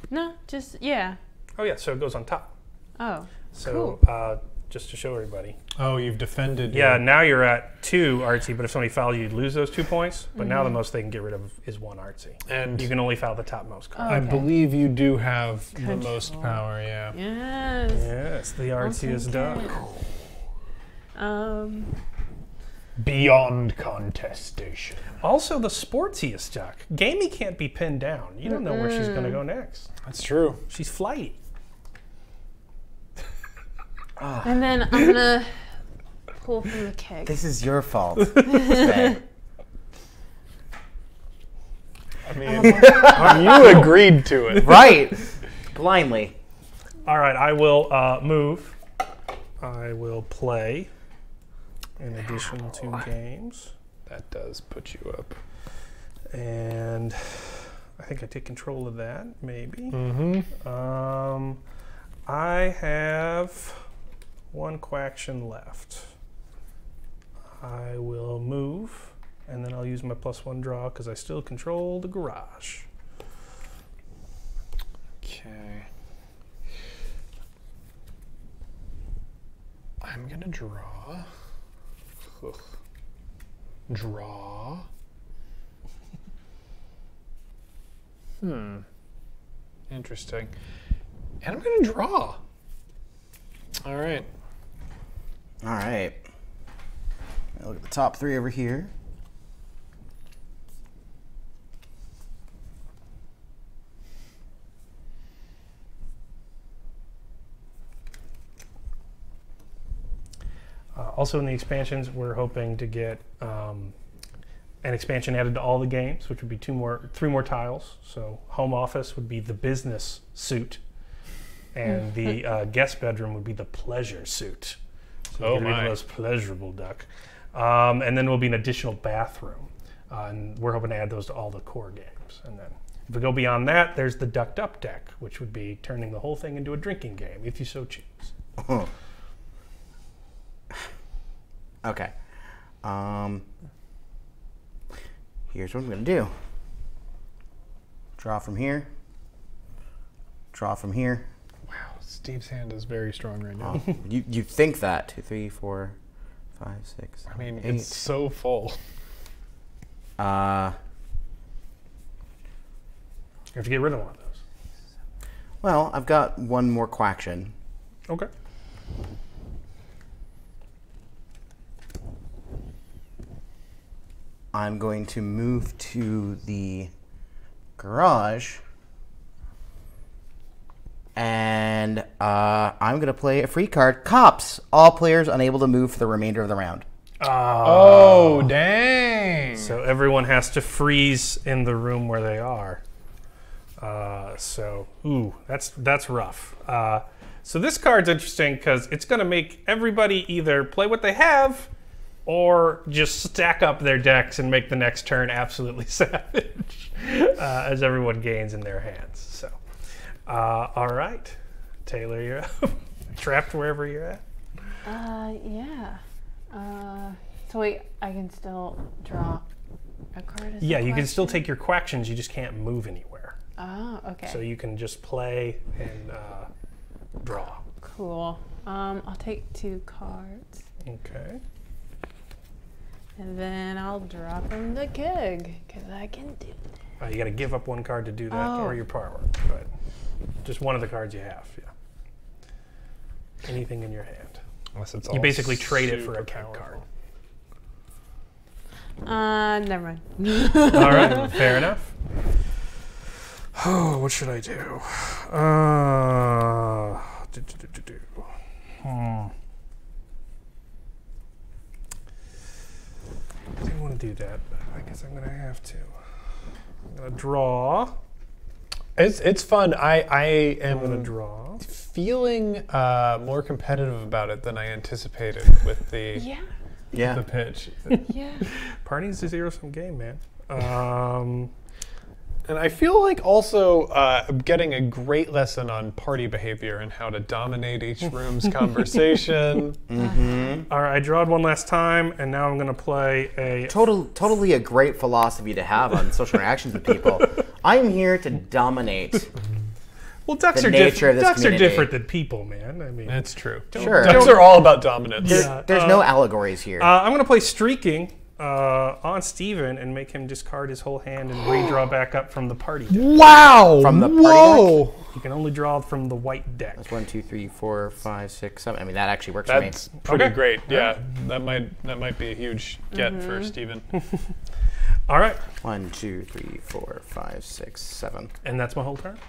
No, just, yeah. Oh yeah, so it goes on top. Oh, So cool. just to show everybody. Oh, you've defended. Yeah, now you're at 2 artsy, but if somebody fouls you, you'd lose those 2 points. But now the most they can get rid of is 1 artsy. And You can only foul the topmost card. I Okay. believe you do have the most Control. power, yeah. Yes. Yes, the artsiest duck. Beyond contestation. Also the sportsiest duck. Gamey can't be pinned down. You don't know where she's going to go next. That's true. She's flighty. And then I'm gonna pull from the keg. This is your fault. today. I mean, you agreed to it. Right. Blindly. All right, I will move. I will play in addition to games. That does put you up. And I think I take control of that, maybe. Mm-hmm. I have 1 quaction left. I will move, and then I'll use my +1 draw because I still control the garage. Okay. I'm gonna draw. Ugh. Draw. Interesting. And I'm gonna draw. All right. All right. Look at the top 3 over here. Also in the expansions, we're hoping to get an expansion added to all the games, which would be 3 more tiles. So home office would be the business suit, and the guest bedroom would be the pleasure suit. So get rid of those pleasurable duck. And then will be an additional bathroom, and we're hoping to add those to all the core games. And then if we go beyond that, there's the ducked up deck, which would be turning the whole thing into a drinking game, if you so choose. Okay. Here's what I'm gonna do. Draw from here. Draw from here. Wow, Steve's hand is very strong right now. You think that 2, 3, 4, 5, 6. I mean, 8. it's so full. You have to get rid of one of those. Well, I've got 1 more quaction. Okay. I'm going to move to the garage, and I'm going to play a free card. Cops. All players unable to move for the remainder of the round. Oh, dang. So everyone has to freeze in the room where they are. That's rough. So this card's interesting because it's going to make everybody either play what they have or just stack up their decks and make the next turn absolutely savage as everyone gains in their hands. So, all right, Taylor, you're up. Trapped wherever you're at. Yeah. So wait, I can still draw a card as a Yeah, you can still question? take your quactions, you just can't move anywhere. Oh, okay. So you can just play and draw. Cool. I'll take 2 cards. Okay. And then I'll draw from the keg, because I can do that. You got to give up 1 card to do that, Oh. or your power. But just one of the cards you have. Yeah. Anything in your hand. Unless it's You all basically trade it for a super keg powerful. card. Never mind. All right, fair enough. Oh, what should I do? I didn't want to do that, but I guess I'm going to have to. I'm going to draw. It's fun. I I'm going to am draw. feeling more competitive about it than I anticipated with the Yeah. Yeah. the pitch. Yeah. Party's a zero-sum game, man. And I feel like also getting a great lesson on party behavior and how to dominate each room's conversation. All right, I drawed one last time, and now I'm going to play a... Totally a great philosophy to have on social interactions with people. I'm here to dominate. Well, ducks the are nature different. of this Ducks are community. different than people, man. I mean, That's true. Sure. Ducks are all about dominance. There's no allegories here. I'm going to play streaking on Steven and make him discard his whole hand and redraw back up from the party deck. Wow! From the party Whoa! You can only draw from the white deck. That's 1, 2, 3, 4, 5, 6, 7. I mean, that actually works for me. That's pretty Okay. great. Yeah, that might be a huge get for Steven. All right, 1, 2, 3, 4, 5, 6, 7. and that's my whole turn.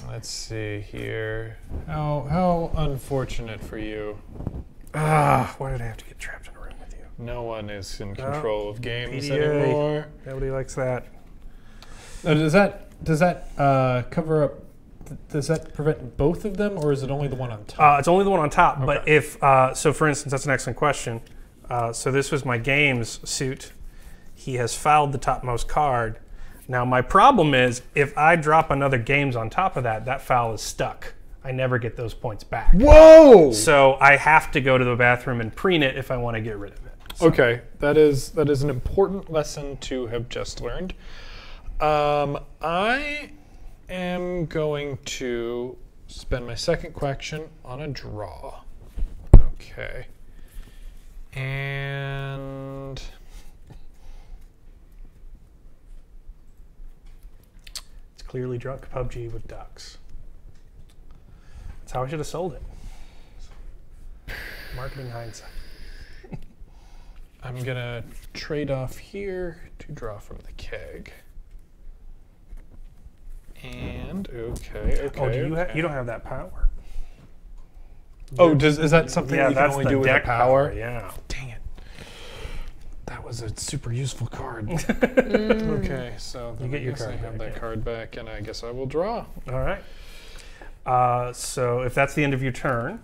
Let's see here. How unfortunate for you. Why did I have to get trapped in a room with you? No one is in control of games PDA. anymore. Nobody likes that. Does that cover up? Does that prevent both of them, or is it only the one on top? It's only the one on top, but Okay. if, so for instance, that's an excellent question. So this was my games suit. He has fouled the topmost card. Now my problem is, if I drop another games on top of that, that foul is stuck. I never get those points back. Whoa! So I have to go to the bathroom and preen it if I want to get rid of it. Okay, that is an important lesson to have just learned. I am going to spend my second quaction on a draw. Okay. And It's clearly drunk PUBG with ducks. That's how I should have sold it. Marketing hindsight. I'm gonna trade off here to draw from the keg. And okay. Oh, do you okay. you don't have that power? Oh, is that something Yeah, you can that's only the do with a deck power? Yeah. Dang it. That was a super useful card. Okay, so then get I your guess I card have back, that yeah. card back, and I guess I will draw. All right. So if that's the end of your turn,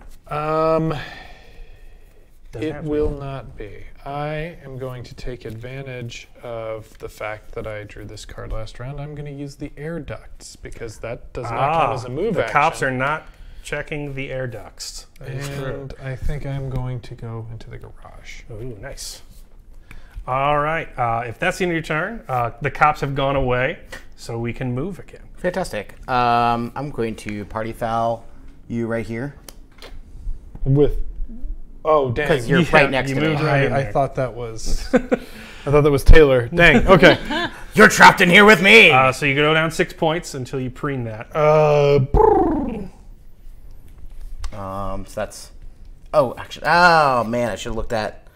It have to will not be. I am going to take advantage of the fact that I drew this card last round. I'm going to use the air ducts because that does not count as a move the action. cops are not checking the air ducts. That is true. And I think I'm going to go into the garage. Ooh, nice. All right. If that's the end of your turn, the cops have gone away, so we can move again. Fantastic. I'm going to party foul you right here. With oh dang! Because you're right next you to me. moved right in I there. thought that was Taylor. Dang. Okay. You're trapped in here with me! So you go down 6 points until you preen that. So that's... Oh, actually... Oh, man, I should have looked at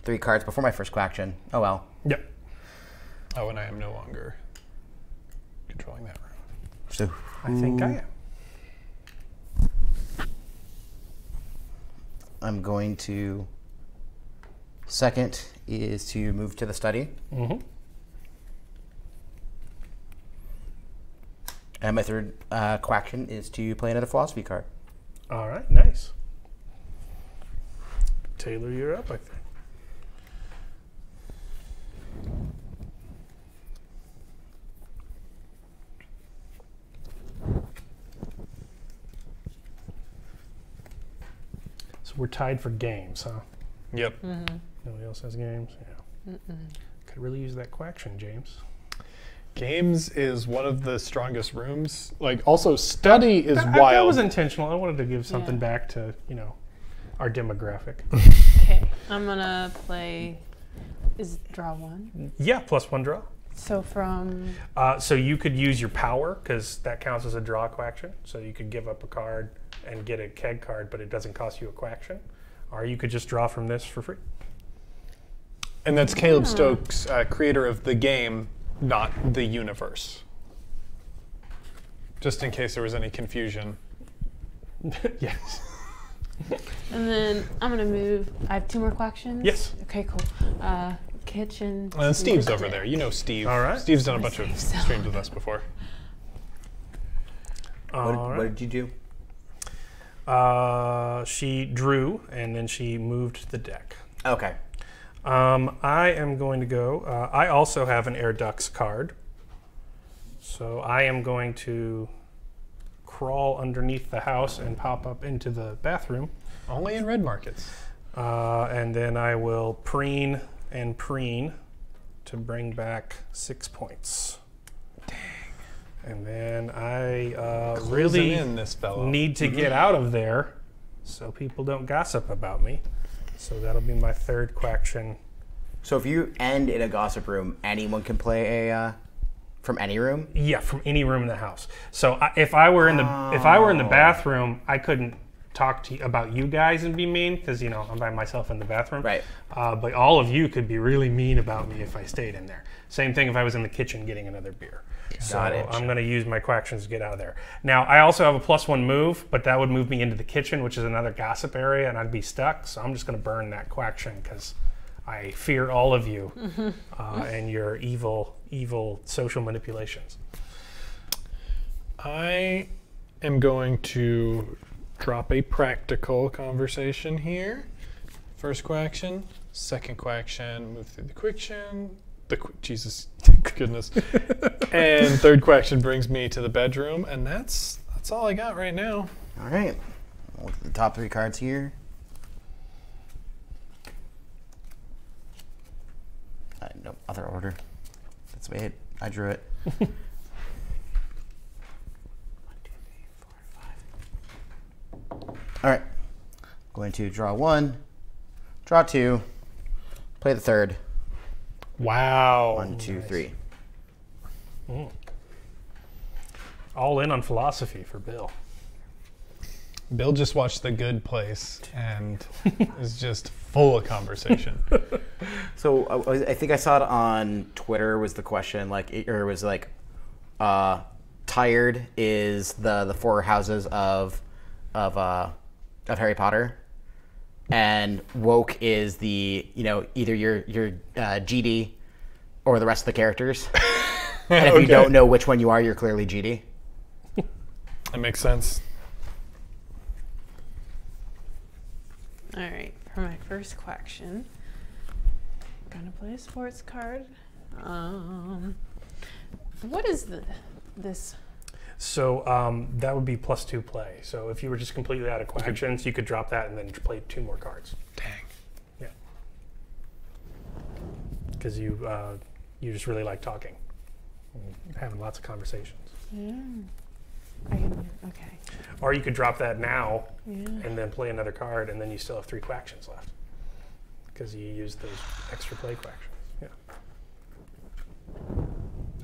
3 cards before my first action. Oh, well. Yep. Oh, and I am no longer controlling that room. So, I think I am. I'm going to... Second is to move to the study. Mm-hmm. And my third quaction is to play another philosophy card. All right, nice. Taylor, you're up, I think. So we're tied for games, huh? Yep. Nobody else has games? Yeah. Could really use that quaction, James. Games is one of the strongest rooms. Like, also, study is That wild. was intentional. I wanted to give something Yeah. back to, our demographic. Okay, I'm gonna play. Is draw one. Yeah, +1 draw. So from So you could use your power, because that counts as a draw quaction. So you could give up a card and get a keg card, but it doesn't cost you a quaction. Or you could just draw from this for free. And that's Caleb Stokes, creator of the game, not the universe. Just in case there was any confusion. Yes. and then I'm gonna move. I have 2 more quactions. Yes. Okay, cool. Kitchen. And Steve's over there. You know Steve. All right. Steve's done a bunch of Steve, so- streams with us before. What did you do? She drew, and then she moved the deck. Okay. I am going to go. I also have an Air Ducks card. So I am going to crawl underneath the house and pop up into the bathroom. Only in red markets. And then I will preen and preen to bring back 6 points. Dang. And then I Closing really in this fellow. need to get out of there so people don't gossip about me. So that'll be my third quaction. So if you end in a gossip room, anyone can play a from any room. Yeah, from any room in the house. So if I were in the bathroom, I couldn't talk to you about you guys and be mean because I'm by myself in the bathroom. Right. But all of you could be really mean about me if I stayed in there. Same thing if I was in the kitchen getting another beer. So I'm going to use my quactions to get out of there. Now I also have a +1 move, but that would move me into the kitchen, which is another gossip area, and I'd be stuck. So I'm just going to burn that quaction because I fear all of you and your evil social manipulations. I am going to drop a practical conversation here. First quaction, second quaction, move through the quiction. Jesus goodness. And third quaction brings me to the bedroom, and that's all I got right now. All right. Look at the top 3 cards here. No, other order. That's the way I drew it. 1, 2, 3, 4, 5. All right. Going to draw 1, draw 2, play the third. Wow. 1, 2, 3. All in on philosophy for Bill. Bill just watched The Good Place and is just full of conversation. So I think I saw it on Twitter. Was the question tired is the 4 houses of Harry Potter, and woke is the either your GD or the rest of the characters. And if you don't know which one you are, you're clearly GD. That makes sense. All right, for my first quaction, I'm gonna play a sports card. What is this? So that would be +2 play. So if you were just completely out of quactions, you could drop that and then play 2 more cards. Dang. Yeah. Because you just really like talking, and having lots of conversations. Yeah. Okay. Or you could drop that now Yeah. and then play another card, and then you still have 3 quactions left because you used those extra play quactions. Yeah.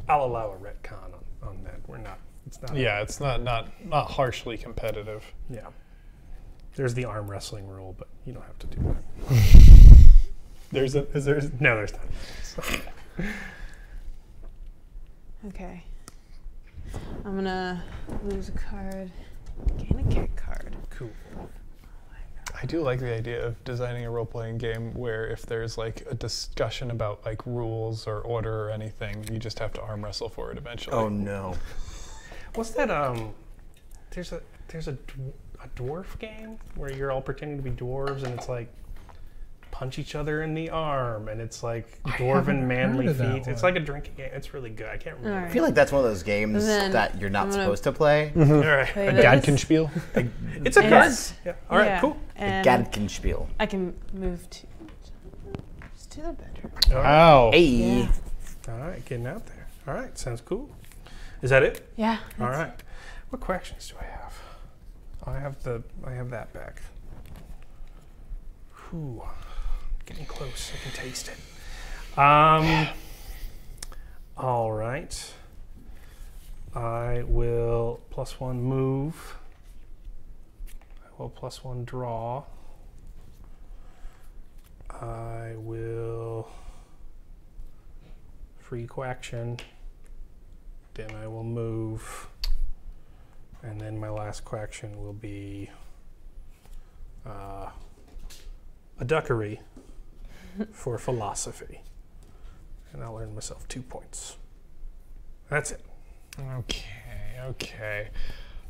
I'll allow a retcon on that. It's not. Yeah, it's not harshly competitive. Yeah. There's the arm wrestling rule, but you don't have to do that. No, there's not. Okay. I'm gonna lose a card, gain a kick card. Cool. I do like the idea of designing a role-playing game where if there's like a discussion about like rules or order or anything, you just have to arm wrestle for it eventually. Oh no. What's that? There's a dwarf game where you're all pretending to be dwarves, and it's like punch each other in the arm, and it's like dwarven manly heard of that feats. It's one. like a drinking game. It's really good. I can't remember. All I right. feel like that's one of those games Then that you're not I'm gonna- supposed to play. All right. Play A this. Gadkenspiel? It's a card. Yes. Yeah. All right. Yeah. Cool. And Gadkenspiel. I can move just to the bedroom. All right. Wow. Hey. Yeah. All right. Getting out there. All right. Sounds cool. Is that it? Yeah. All right. What quactions do I have? I have that back. Whew. Getting close. I can taste it. All right. I will +1 move. I will +1 draw. I will free quaction. Then I will move. And then my last quaction will be a duckery for philosophy. And I'll earn myself 2 points. That's it. Okay.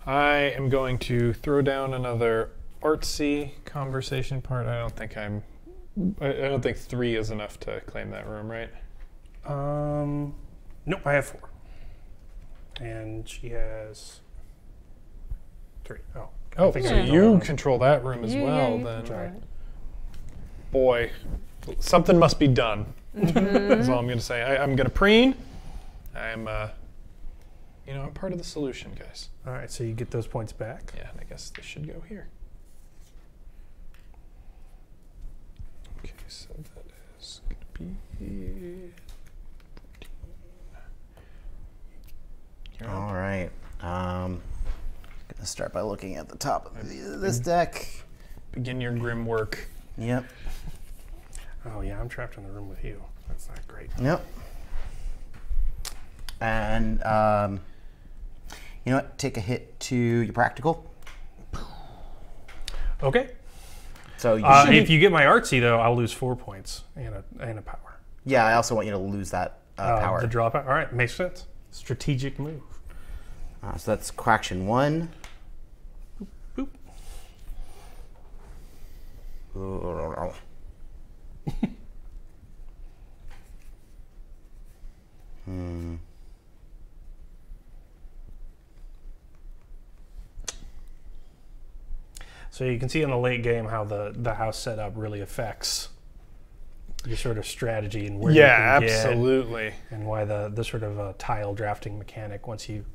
I am going to throw down another artsy conversation part. I don't think I'm I don't think 3 is enough to claim that room, right? Nope, I have 4. And she has 3. Oh. Oh, I think so I you control control that room as well, you then. control it. Boy, something must be done. That's all I'm going to say. I'm going to preen. I'm part of the solution, guys. All right, so you get those points back. Yeah, and I guess this should go here. Okay, so that is going to be 14. All right. Gonna start by looking at the top of this deck. Begin your grim work. Yep. Oh yeah, I'm trapped in the room with you. That's not great. Yep. And you know what? Take a hit to your practical. Okay. So you if you get my artsy though, I'll lose 4 points and a power. yeah, I also want you to lose that power. The draw power. All right, makes sense. Strategic move. So that's Quaction 1. Boop. So you can see in the late game how the house setup really affects your sort of strategy and where you can get, absolutely. and why the sort of tile drafting mechanic once you've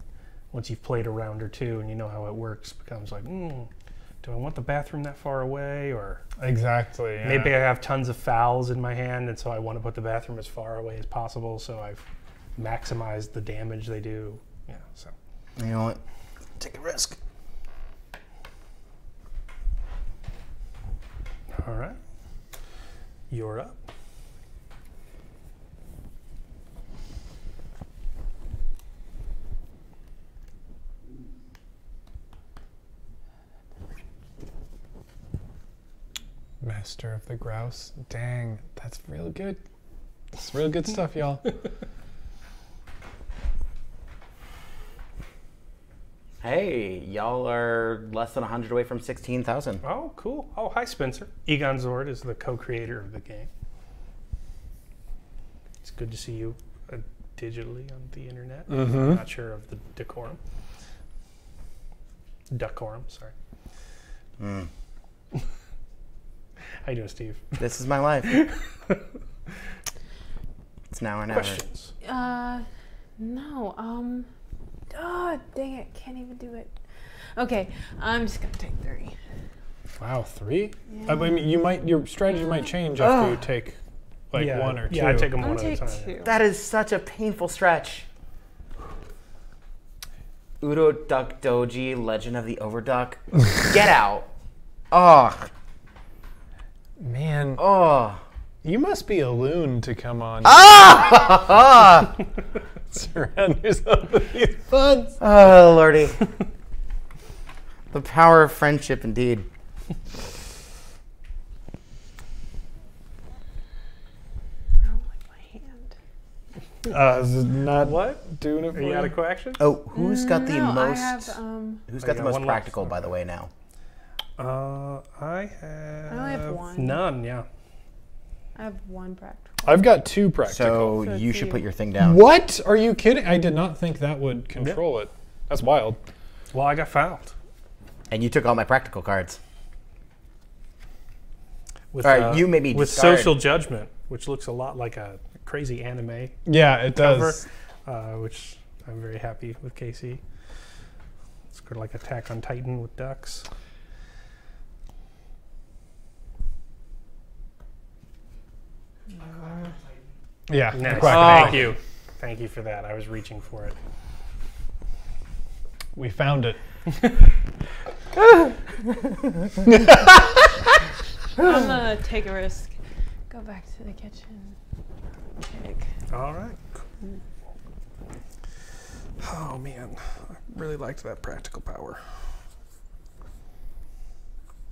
played a round or two and you know how it works becomes like, do I want the bathroom that far away, or Exactly. Yeah. maybe I have tons of fowls in my hand and so I want to put the bathroom as far away as possible so I've maximized the damage they do. Yeah, so You know what? Take a risk. all right, you're up. Master of the Grouse. Dang, that's real good. That's real good stuff, y'all. Hey, y'all are less than 100 away from 16,000. Oh, cool. Oh, hi, Spencer. Egon Zord is the co-creator of the game. It's good to see you digitally on the internet. I'm not sure of the decorum. Decorum, sorry. How you doing, Steve? This is my life. It's now or never. Questions? No. Oh, dang it! Can't even do it. Okay, I'm just gonna take 3. Wow, 3? Yeah. I mean, your strategy might change after you take like 1 or 2. Yeah, I take them I'll one at a take time. 2. That is such a painful stretch. Udo Duck Doji, Legend of the Overduck. Get out. Oh. Man, Oh. you must be a loon to come on. Ah! Surround yourself with these funds. Oh, Lordy. The power of friendship, indeed. I don't like my hand. Is it not What? doing it for Are you out of co-action? Oh, who's got the No, most? I have, Who's I got the got most one left. practical, by the way, now? I have... I only have 1. None, yeah. I have 1 practical. I've got 2 practical. So So you it's should you. put your thing down. What? Are you kidding? I did not think that would control it. That's wild. Well, I got fouled. And you took all my practical cards. With, All right, you maybe with discard. Social Judgment, which looks a lot like a crazy anime Yeah, it cover, does. which I'm very happy with KC. It's kind of like Attack on Titan with ducks. Yeah. Nice. quack. Thank you. Thank you for that. I was reaching for it. We found it. I'm gonna take a risk. Go back to the kitchen. Kick. All right. Cool. Oh man, I really liked that practical power.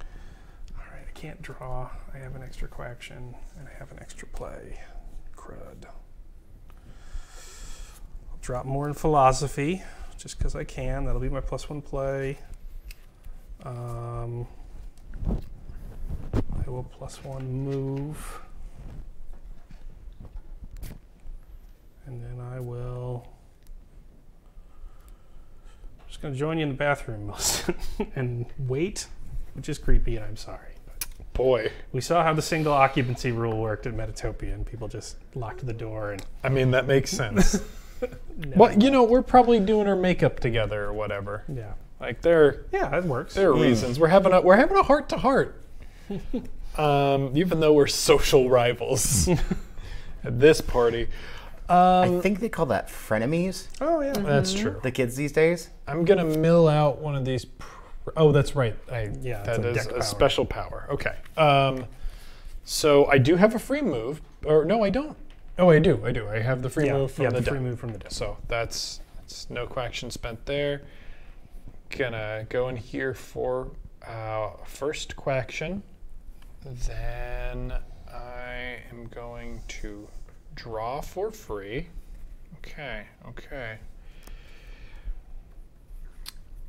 All right, I can't draw. I have an extra coaction and I have an extra play. Crud. I'll drop more in philosophy just because I can. That'll be my +1 play. I will will +1 move. And then I will... I'm just going to join you in the bathroom, Wilson, and wait, which is creepy, and I'm sorry. Boy. We saw how the single occupancy rule worked at Metatopia, and people just locked the door. And I mean, that makes sense. Well, you know, we're probably doing our makeup together or whatever. Yeah. Like there that works. are reasons. We're having a heart to heart. Even though we're social rivals at this party. I think they call that frenemies, Oh, yeah. That's true. the kids these days. I'm gonna mill out one of these. Oh, that's right. Yeah, that it's a is deck a power. special power. Okay. So I do have a free move, or no, I don't. Oh, I do. I have the free move from the free deck. move from the deck. So that's no quaction spent there. Gonna go in here for first quaction. Then I am going to draw for free. Okay.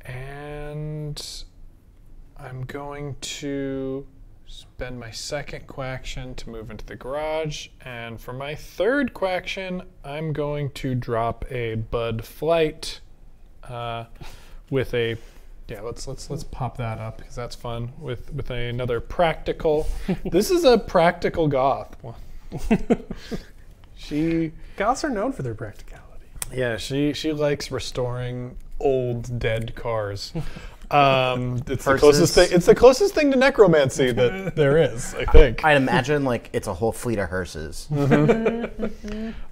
And I'm going to spend my second quaction to move into the garage. And for my third quaction, I'm going to drop a Bud Flight with a, let's pop that up because that's fun with another practical. This is a practical goth one. Goths are known for their practicality. Yeah, she likes restoring old dead cars. It's the closest thing. It's the closest thing to necromancy that there is, I think. I'd imagine like it's a whole fleet of hearses.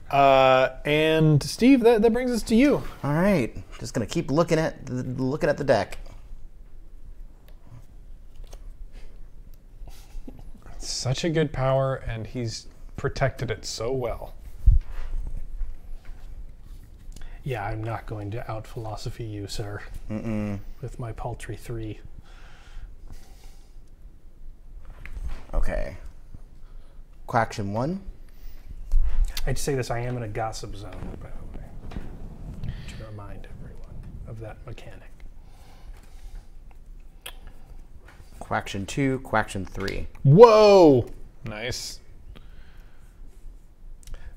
And Steve, that brings us to you. All right, just gonna keep looking at the deck. Such a good power, and he's protected it so well. Yeah, I'm not going to out-philosophy you, sir. With my paltry 3. Okay. Quaction 1. I'd say this, I am in a gossip zone, by the way. To remind everyone of that mechanic. Quaction 2. Quaction 3. Whoa! Nice.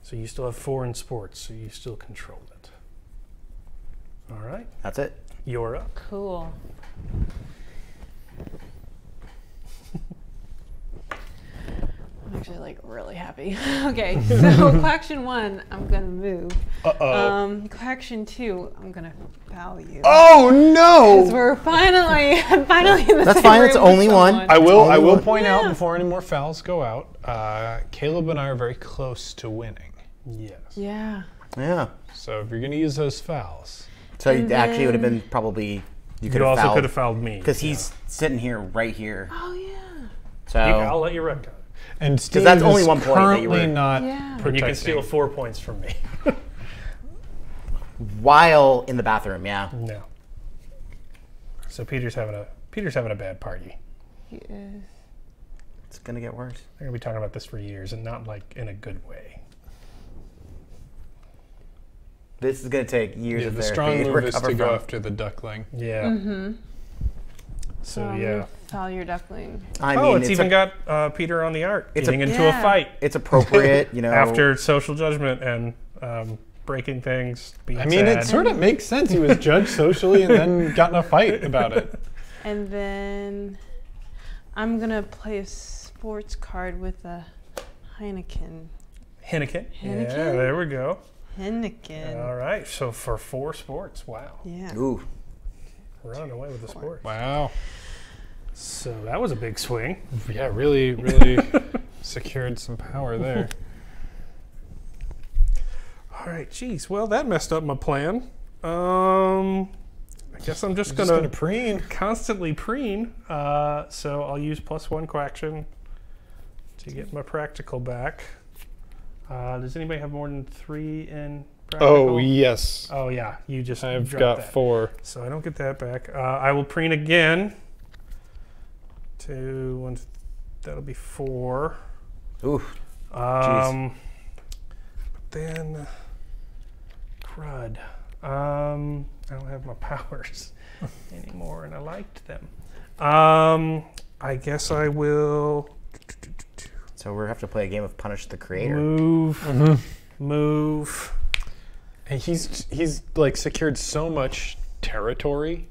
So you still have 4 in sports, so you still control it. All right. That's it. You're up. Cool. I'm actually like really happy. Okay, so quaction 1, I'm gonna move. Quaction 2, I'm gonna foul you. Oh no! We're finally in the That's same fine, room it's with only one. someone. I will one. point out Yeah. before any more fouls go out, Caleb and I are very close to winning. Yes. Yeah. Yeah. So if you're going to use those fouls, So And actually, it would have then- been probably you You could have also could have fouled fouled me. because he's sitting here, right here. Oh yeah. So I'll let you retcon. and Steve that's only is 1 point that you currently were- not Yeah. And you can protecting. steal 4 points from me. while in the bathroom, yeah. No. So Peter's having a bad party. He is. It's gonna get worse. They're gonna be talking about this for years, and not like in a good way. This is gonna take years Yeah, of the therapy strong to move is recover to go from. after the duckling. Yeah. Mm-hmm. So I'm yeah. gonna foul your duckling. I Oh, mean, it's even got Peter on the art it's getting a- into a Yeah. fight it's appropriate, you know. after social judgment and breaking things. Being I mean, it sad. sort of makes sense. He was judged socially and then got in a fight about it. And then I'm gonna play a sports card with a Heineken. Henneken. Yeah, Henneken? there we go. Heineken. All right. So for 4 sports, wow, Yeah. Ooh, running away with the sports. Wow. So that was a big swing. Yeah, really secured some power there. All right, geez. Well, that messed up my plan. I guess I'm just Just gonna gonna preen. constantly preen. So I'll use +1 quaction to get my practical back. Does anybody have more than 3 in practical? Oh yes, Oh yeah, you just I've dropped got that. 4. So I don't get that back. I will preen again. That'll be 4. ooh. But then, crud. I don't have my powers anymore, and I liked them. I guess I will So we have to play a game of Punish the Creator. Move. And he's like secured so much territory.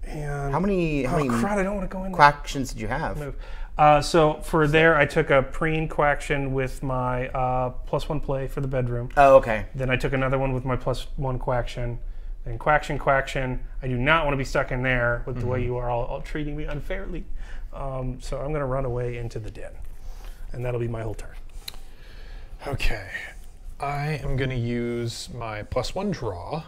And How many crud, I don't want to go in there. quactions did you have? Move. So for there, I took a preen quaction with my +1 play for the bedroom. Oh, okay. Then I took another one with my +1 quaction. Then quaction. I do not want to be stuck in there with the way you are all treating me unfairly. So I'm going to run away into the den. And that'll be my whole turn. Okay. I am going to use my +1 draw.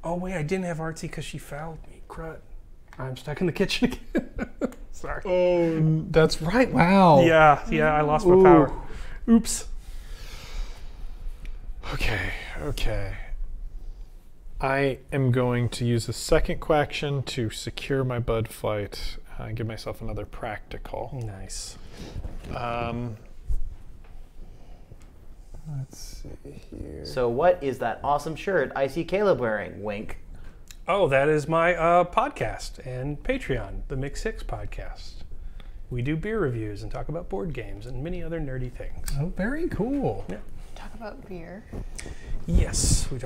Oh, wait, I didn't have Artsy because she fouled me. Crud. I'm stuck in the kitchen again. Sorry. Oh, that's right. Wow. Yeah, I lost my power. Oops. Okay. I am going to use a second quaction to secure my bud flight and give myself another practical. Nice. Let's see here. So what is that awesome shirt I see Caleb wearing? Wink. Oh, that is my podcast and Patreon, the Mix 6 podcast. We do beer reviews and talk about board games and many other nerdy things. Oh, very cool. Yeah. Talk about beer. Yes, we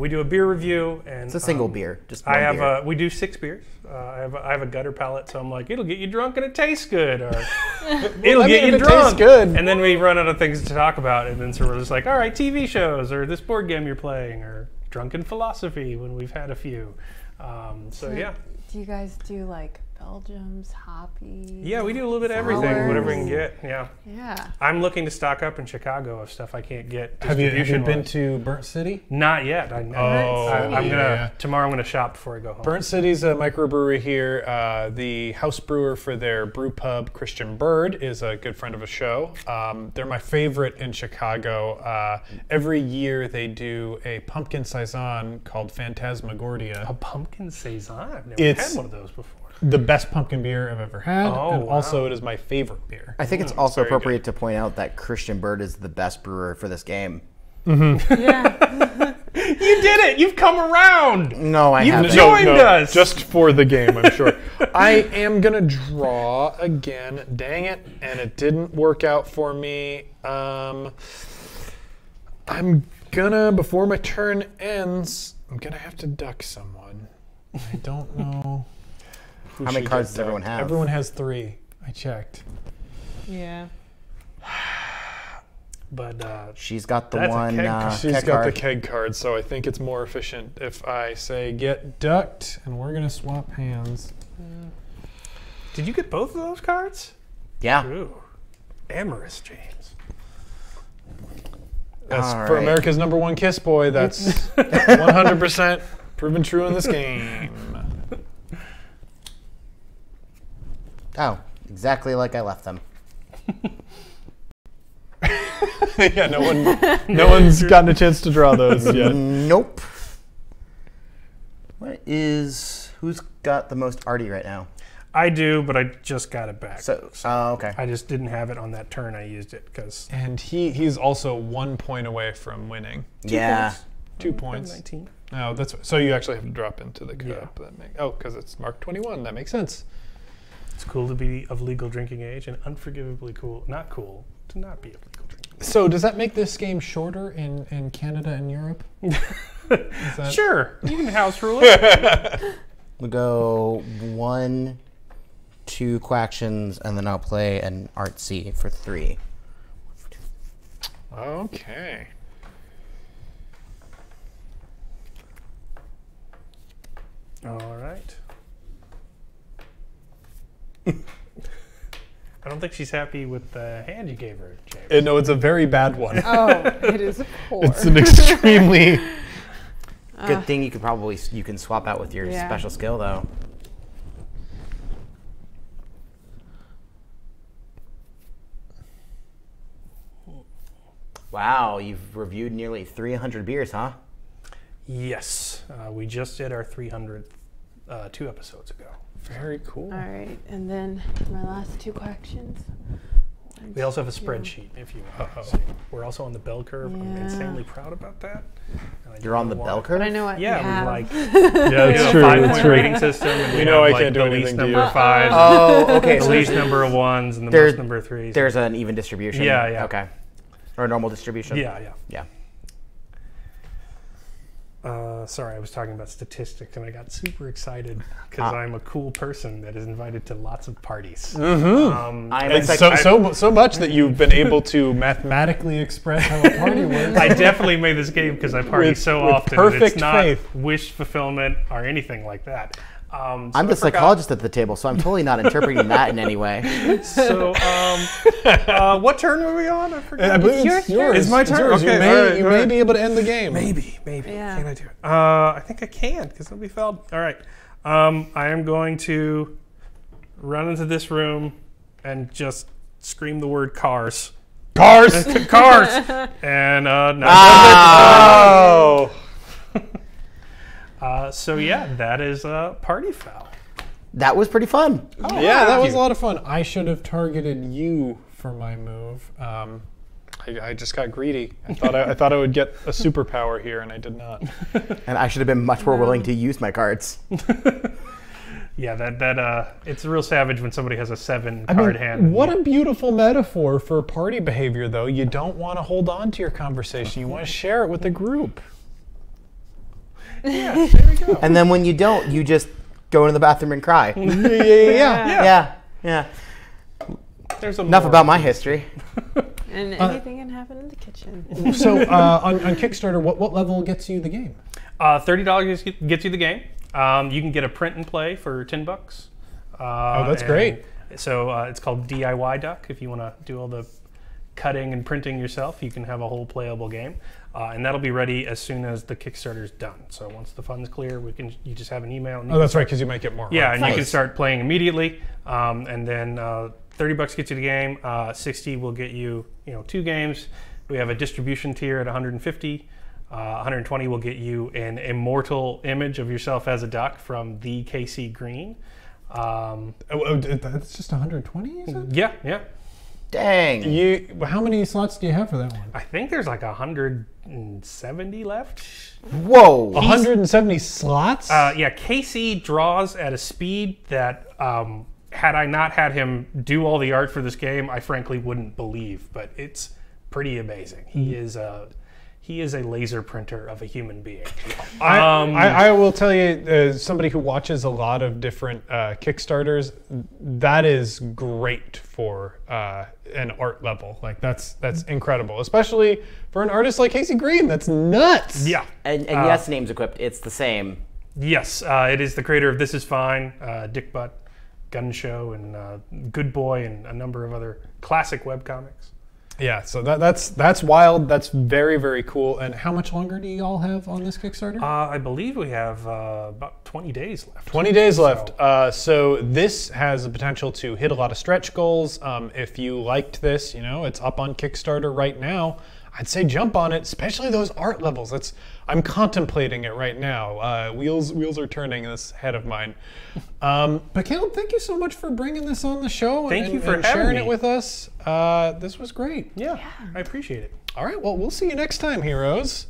do a beer review, and It's a single beer. Just one beer. We do 6 beers. I have a gutter palate, so I'm like, it'll get you drunk and it tastes good, or it'll get you it tastes drunk. good. And then we run out of things to talk about, and then so we're just like, all right, TV shows, or this board game you're playing, or drunken philosophy when we've had a few. So yeah. Do you guys do like Belgium's, hoppy? Yeah, we do a little bit of everything, whatever we can get. Yeah. Yeah. I'm looking to stock up in Chicago of stuff I can't get. Have you been distribution-wise. to Burnt City? Not yet. I'm gonna tomorrow. I'm gonna shop before I go home. Burnt City's a microbrewery here. The house brewer for their brew pub, Christian Bird, is a good friend of a show. They're my favorite in Chicago. Every year they do a pumpkin saison called Phantasmagoria. A pumpkin saison. I've never had one of those before. The best pumpkin beer I've ever had, Oh, and wow. also it is my favorite beer. I think it's also very appropriate to point out that Christian Bird is the best brewer for this game. Yeah. You did it! You've come around! No, I haven't. joined us! Just for the game, I'm sure. I am gonna draw again. Dang it! And it didn't work out for me. I'm gonna, before my turn ends, I'm gonna have to duck someone. I don't know. How many cards does everyone have? Everyone has 3. I checked. Yeah. But She's got the That's a one keg card. She's keg got card. the keg card, so I think it's more efficient if I say get ducked, and we're gonna swap hands. did you get both of those cards? Yeah. Ooh. Amorous, James. That's All for right. America's #1 kiss boy. That's 100% proven true in this game. Oh, exactly like I left them. Yeah, no one's gotten a chance to draw those yet. Nope. Who's got the most arty right now? I do, but I just got it back. So, okay. I just didn't have it on that turn I used it, because And he's also 1 point away from winning. Yeah. 2 points. 19. No, that's so you actually have to drop into the cup. Yeah. Because it's marked 21. That makes sense. It's cool to be of legal drinking age, and unforgivably not cool to not be of legal drinking age. So does that make this game shorter in Canada and Europe? Sure, you can house rule it. We go 1, 2 quactions, and then I'll play an artsy for 3. Okay. All right. I don't think she's happy with the hand you gave her, James. No, it's a very bad one. Oh, it is poor. It's an extremely. Good thing you can swap out with your Yeah. special skill though. Wow, you've reviewed nearly 300 beers, huh? Yes, we just did our 300th 2 episodes ago. Very cool. All right, and then my last 2 quactions. We also have a spreadsheet if you want to see. We're also on the bell curve. I'm insanely proud about that. And You're on the bell curve? But I know what Yeah, we have. we like Yeah, it's true. a It's 5-point true. rating system. And we know have, I can't do the anything least to number you. of 5s, Oh, okay. the So least number of 1s, and the There's- most number of 3s. there's an even distribution. Yeah, yeah. Okay. Or a normal distribution. Yeah, yeah. Yeah. Sorry, I was talking about statistics, and I got super excited because I'm a cool person that is invited to lots of parties. I'm a And psych- so much that you've been able to mathematically express how a party works. I definitely made this game because I party With- so with often. And it's perfect not faith. wish fulfillment or anything like that. So I'm I the forgot- psychologist at the table, so I'm totally not interpreting that in any way. So, what turn were we on? I forgot. I believe It's it's your yours. turn. It's my It's turn? yours. Okay, you may, all right, you all may right. be able to end the game. Maybe. Yeah. Can I do it? I think I can because it'll be fouled. All right. I am going to run into this room and just scream the word cars. Cars. Cars! And no. Oh. So yeah, that is Party Foul. That was pretty fun. Yeah, that was a lot of fun. I should have targeted you for my move. I just got greedy. I thought I would get a superpower here, and I did not. And I should have been much more willing to use my cards. Yeah, that it's real savage when somebody has a 7 card hand. What a beautiful metaphor for party behavior, though. You don't want to hold on to your conversation. You want to share it with the group. Yeah, there we go. And then when you don't, you just go into the bathroom and cry. Yeah. Yeah. There's Enough about my history. And anything can happen in the kitchen. So on Kickstarter, what level gets you the game? $30 gets you the game. You can get a print and play for $10. Oh, that's great. So it's called DIY Duck. If you want to do all the cutting and printing yourself, you can have a whole playable game, and that'll be ready as soon as the Kickstarter's done. So once the funds clear, you just have an email. And Oh, that's right, because you might get more. yeah, right? and you can Nice. start playing immediately. And then $30 gets you the game. 60 will get you 2 games. We have a distribution tier at 150. 120 will get you an immortal image of yourself as a duck from the KC Green. That's just 120, is it? Yeah. Dang. How many slots do you have for that one? I think there's like 170 left. Whoa. 170 slots? Yeah, Casey draws at a speed that, had I not had him do all the art for this game, I frankly wouldn't believe. But it's pretty amazing. He is a laser printer of a human being. I will tell you, as somebody who watches a lot of different Kickstarters, that is great for an art level. Like that's incredible, especially for an artist like Casey Green. That's nuts. Yeah. And yes, names equipped. It's the same. Yes, it is the creator of This Is Fine, Dick Butt, Gun Show, and Good Boy, and a number of other classic webcomics. Yeah. So that's wild. That's very, very cool. And how much longer do you all have on this Kickstarter? I believe we have about 20 days left. 20 days left. So this has the potential to hit a lot of stretch goals. If you liked this, it's up on Kickstarter right now. I'd say jump on it, especially those art levels. I'm contemplating it right now. Wheels are turning in this head of mine. But Caleb, thank you so much for bringing this on the show. Thank you for and having sharing me. it with us. This was great. Yeah, I appreciate it. All right, well, we'll see you next time, heroes.